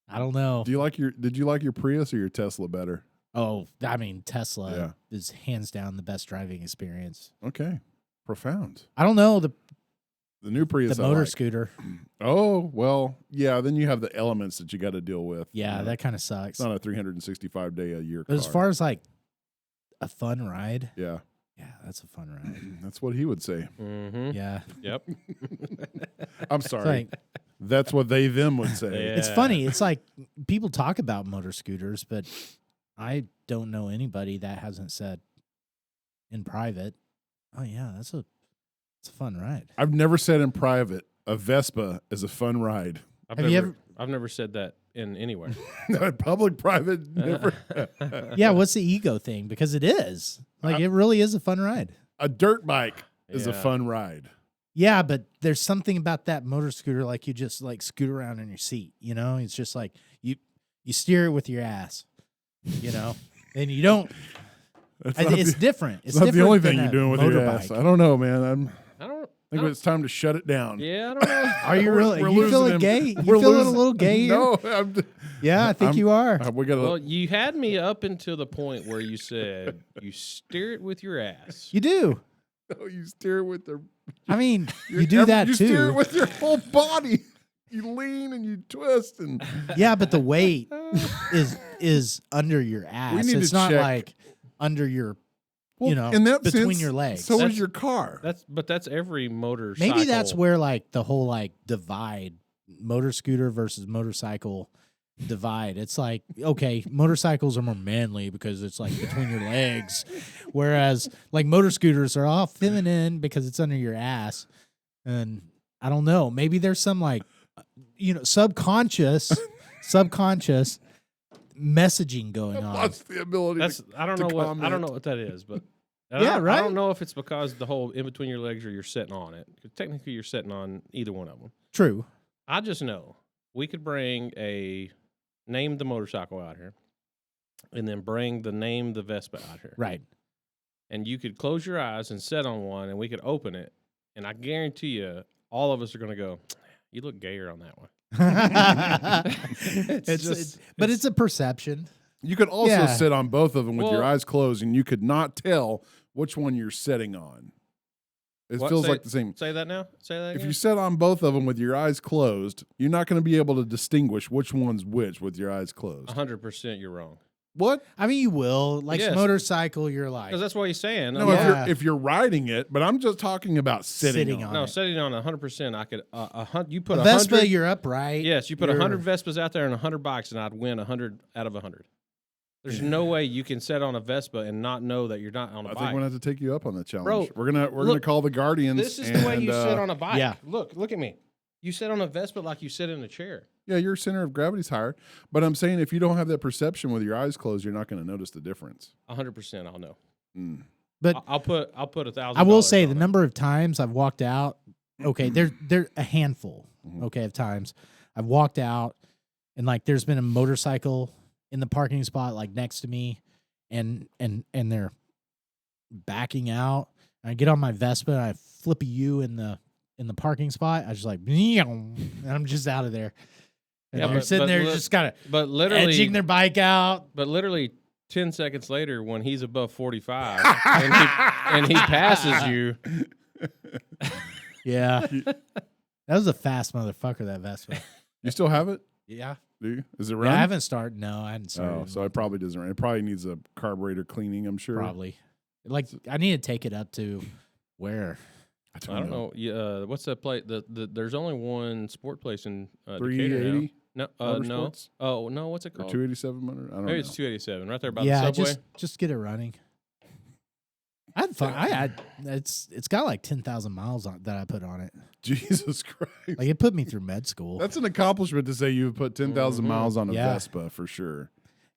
I don't know. Did you like your Prius or your Tesla better? Oh, I mean, Tesla Yeah. is hands down the best driving experience. Okay. Profound. I don't know the new Prius. I motor like. scooter. Oh, well, yeah, then you have the elements that you got to deal with. Yeah, you know. that kind of sucks. It's not a 365 day a year But car. as far as like a fun ride, yeah, yeah, that's a fun ride. that's what he would say. Mm-hmm. Yeah, Yep. I'm it's sorry. like That's what them would say. Yeah. it's funny. It's like people talk about motor scooters, but I don't know anybody that hasn't said in private, "Oh yeah, it's a fun ride." I've never said in private a Vespa is a fun ride. Have you I've never said that in anywhere. Public, private, never. Yeah, what's the ego thing? Because it is. Like it really is a fun ride. A dirt bike is a Yeah. fun ride. Yeah, but there's something about that motor scooter, like you just like scoot around in your seat, you know? It's just like you steer it with your ass, you know? And you don't That's it's different. it's not the different only than thing you're a doing with your ass. motorbike. I don't know, man. I don't. I think it's time to shut it down. Yeah, I don't know. Are you really? We're You losing feeling him. gay? You We're feeling losing- a little gay here? No, Yeah, I think I'm- you are. we got Well, you had me up until the point where you said you steer it with your ass. You do. you steer it with the. I mean, you do that you too. steer it with your whole body. You lean and you twist and. Yeah, but the weight is under your ass. need It's to not check. like under your Well, you know, in that between sense, your legs. So is That's- your car. That's every motorcycle. Maybe that's where like the whole like divide, motor scooter versus motorcycle divide. It's like, okay, motorcycles are more manly because it's like between your legs, whereas like motor scooters are all feminine because it's under your ass. And I don't know, maybe there's some like, you know, subconscious messaging going on. What's the ability? That's I don't to know what I comment. don't know what that is, but Yeah, I right? don't know if it's because the whole in between your legs or you're sitting on it. 'Cause technically, you're sitting on either one of them. True. I just know we could bring name the motorcycle out here, and then bring the Vespa out here, Right. and you could close your eyes and sit on one, and we could open it, and I guarantee you, all of us are going to go, "You look gayer on that one." But it's a perception. You could also Yeah. sit on both of them with your Well- eyes closed, and you could not tell which one you're sitting on. It What? feels Say- like the same. Say that now. Say that If again. you sit on both of them with your eyes closed, you're not going to be able to distinguish which one's which with your eyes closed. 100%, you're wrong. What? I mean, you will. Like Yes. motorcycle, you're like Because that's what he's saying. No, Yeah. if you're riding it, but I'm just talking about sitting, Sitting on. on it. No, it. sitting on 100%, I could. You put a 100. Vespa, you're upright. Yes, you put You're- 100 Vespas out there and 100 bikes, and I'd win 100 out of 100. There's no way you can sit on a Vespa and not know that you're not on a I bike. think we're gonna have to take you up on that challenge. Bro, we're gonna look, call the Guardians. This is the way you sit on a bike. Yeah. Look at me. You sit on a Vespa like you sit in a chair. Yeah, your center of gravity's higher. But I'm saying if you don't have that perception with your eyes closed, you're not going to notice the difference. 100%, I'll know. Mm. But I'll put $1,000. I will say on the it. number of times I've walked out. Okay, they're a handful. Mhm. Okay, of times I've walked out, and like there's been a motorcycle in the parking spot like next to me, and they're backing out. And I get on my Vespa and I flip a U in the parking spot. I just like, and I'm just out of there. And Yeah, they're but- sitting but there li- just kind of But literally, edging their bike out. But literally 10 seconds later, when he's above 45 and he passes you, Yeah, that was a fast motherfucker, that Vespa. You still have it? Yeah, Do you? Is it yeah. running? I haven't started. No, I hadn't started. Oh, so it probably doesn't run. It probably needs a carburetor cleaning, I'm sure. Probably. Like I need to take it up to where? I don't know. Yeah, what's that place? There's only one sport place in Decatur now. 380 No, no. Motorsports? Oh no, what's it or called? 287 motor? I don't Maybe know. it's 287, right there by Yeah, the subway. just get it running. I had fun. I had it's got like 10,000 miles on that I put on it. Jesus Christ. Like it put me through med school. That's an accomplishment to say you've put 10,000 Mhm. miles on a Yeah. Vespa for sure.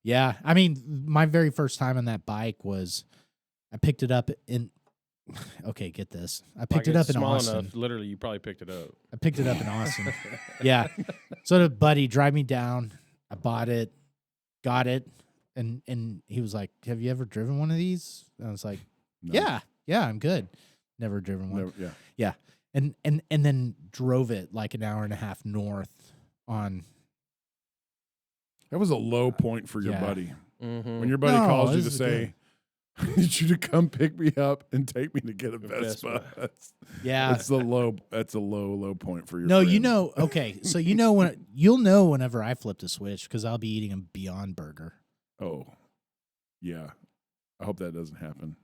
Yeah, I mean, my very first time on that bike was I picked it up in. Okay, get this. I picked Like, it up it's in small Austin. enough. Literally, you probably picked it up. I picked it up in Austin. Yeah. So the buddy drive me down. I bought it, got it, and he was like, "Have you ever driven one of these?" And I was like, No. "Yeah, I'm good. Never driven one." Never- yeah. And then drove it like an hour and a half north on. That was a low point for your Yeah. buddy. Mm-hmm. When your buddy No, calls you this to is say, I need you to come pick me up and take me to get a Vespa. Vespa. Yeah. That's a low point for your No, friend. you know. Okay, so you know when you'll know whenever I flip the switch because I'll be eating a Beyond Burger. Oh, yeah. I hope that doesn't happen.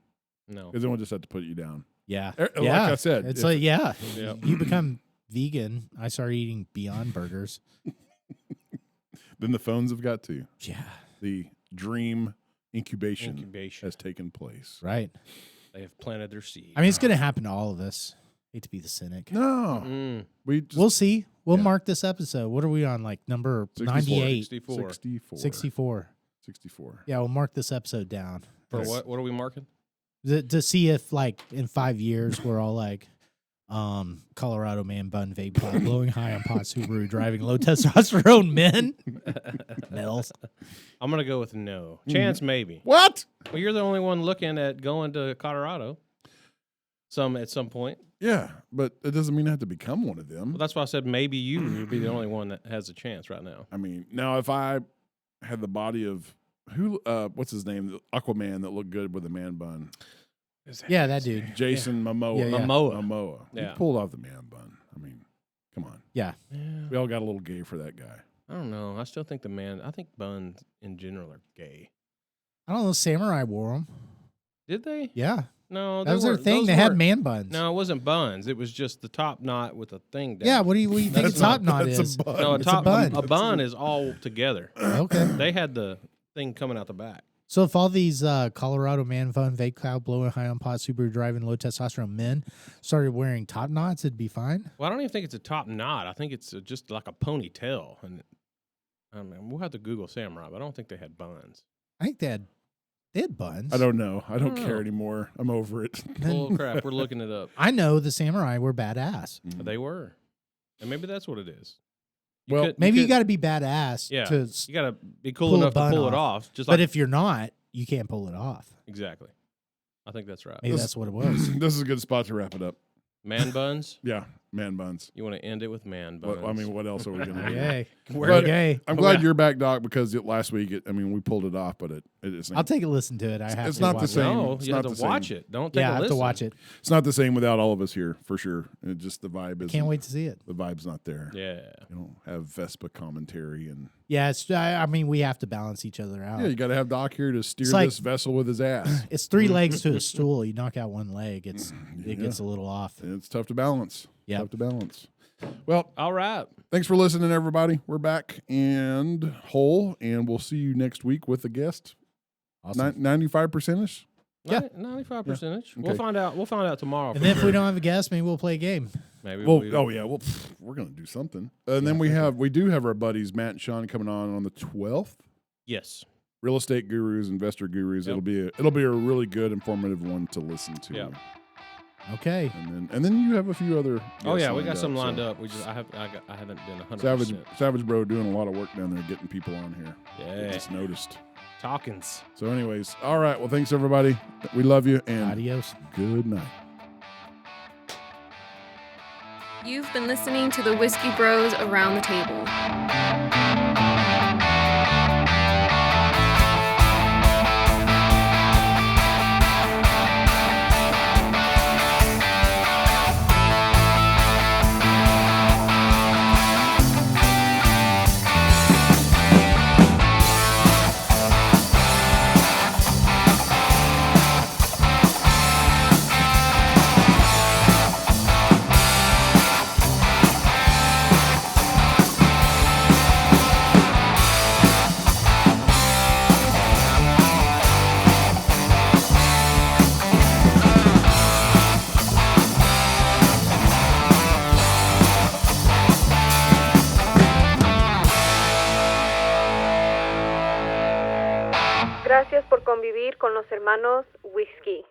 No. Because then we'll just have to put you down. Yeah, Like yeah. I said, it's if- like Yep. you become vegan. I started eating Beyond Burgers. Then the phones have got to. Yeah, The dream incubation Incubation. has taken place. right. They have planted their seed. I mean, it's gonna happen to all of us. Hate to be the cynic. No. Mm, We just We'll see. We'll Yeah. mark this episode. What are we on? Like number 64. 98, 64. 64. 64. Yeah, we'll mark this episode down For what? What are we marking? to see if, like, in 5 years we're all like, Colorado man bun vape pod blowing high on pot Subaru driving low testosterone men. Mills. I'm gonna go with no. Chance maybe. What? Well, you're the only one looking at going to Colorado. At some point. Yeah, but it doesn't mean I have to become one of them. Well, that's why I said maybe you would be the only one that has a chance right now. I mean, now if I had the body of what's his name, the Aquaman that looked good with a man bun, Yeah, that dude. Jason Momoa. Yeah, yeah. Momoa. He Yeah. pulled off the man bun. I mean, come on. Yeah. We all got a little gay for that guy. I don't know. I still think I think buns in general are gay. I don't know. Samurai wore them. Did they? Yeah. No, That was their weren't- thing. those They had weren't- man buns. No, it wasn't buns. It was just the top knot with a thing down. Yeah, what do you think a That's top not- knot that's a is? bun. No, a It's a top bun. a bun is all together. Okay. They had the thing coming out the back. So if all these Colorado man fun, vape cloud blowing high on pot, Subaru driving low testosterone men started wearing top knots, it'd be fine. Well, I don't even think it's a top knot. I think it's just like a ponytail. And I mean, we'll have to Google Samurai, but I don't think they had buns. I think they had buns. I don't know. I don't Oh. care anymore. I'm over it. Oh crap, we're looking it up. I know the samurai were badass. They were, and maybe that's what it is. Well, Maybe you could- got to be badass Yeah, to. you got to be cool pull a enough to bun pull it off. off. Just But like if you're not, you can't pull it off. exactly, I think that's right. Maybe This- that's what it was. This is a good spot to wrap it up. Man buns. Yeah, man buns. You want to end it with man buns. What, I mean, what else are we going to do? Yay. We're But- Yay. I'm glad you're back, Doc, because last week, we pulled it off, but it isn't. I'll take a listen to it. I have It's to not the watch same. It. No, It's you not have to the watch same. it. Don't take Yeah, a I have listen. to watch it. It's not the same without all of us here, for sure. It just the vibe is. Can't wait to see it. The vibe's not there. Yeah. You don't have Vespa commentary and Yeah, it's. I mean, we have to balance each other out. yeah, you got to have Doc here to steer It's like- this vessel with his ass. It's 3 legs to a stool. You knock out one leg, it gets a little off. It's tough to balance. Yep. Tough to balance. Well, All right. thanks for listening, everybody. We're back and whole, and we'll see you next week with a guest. Awesome. 95%ish. Yeah. 95%. Yeah. We'll Okay. find out. We'll find out tomorrow. And for then if we sure. don't have a guest, maybe we'll play a game. Maybe. Well, we, we're gonna do something. And then we do have our buddies Matt and Sean coming on the 12th. Yes. Real estate gurus, investor gurus. Yep. It'll be a really good, informative one to listen to. Yep. Okay. And then you have a few other. Oh guests yeah, we got some so- lined up. We just I haven't been 100%. Savage Bro doing a lot of work down there getting people on here. I Yeah. just noticed. Talkins. So, anyways, all right. Well, thanks everybody. We love you and Adios. good night. You've been listening to the Whiskey Bros Around the Table. Gracias por convivir con los hermanos Whiskey.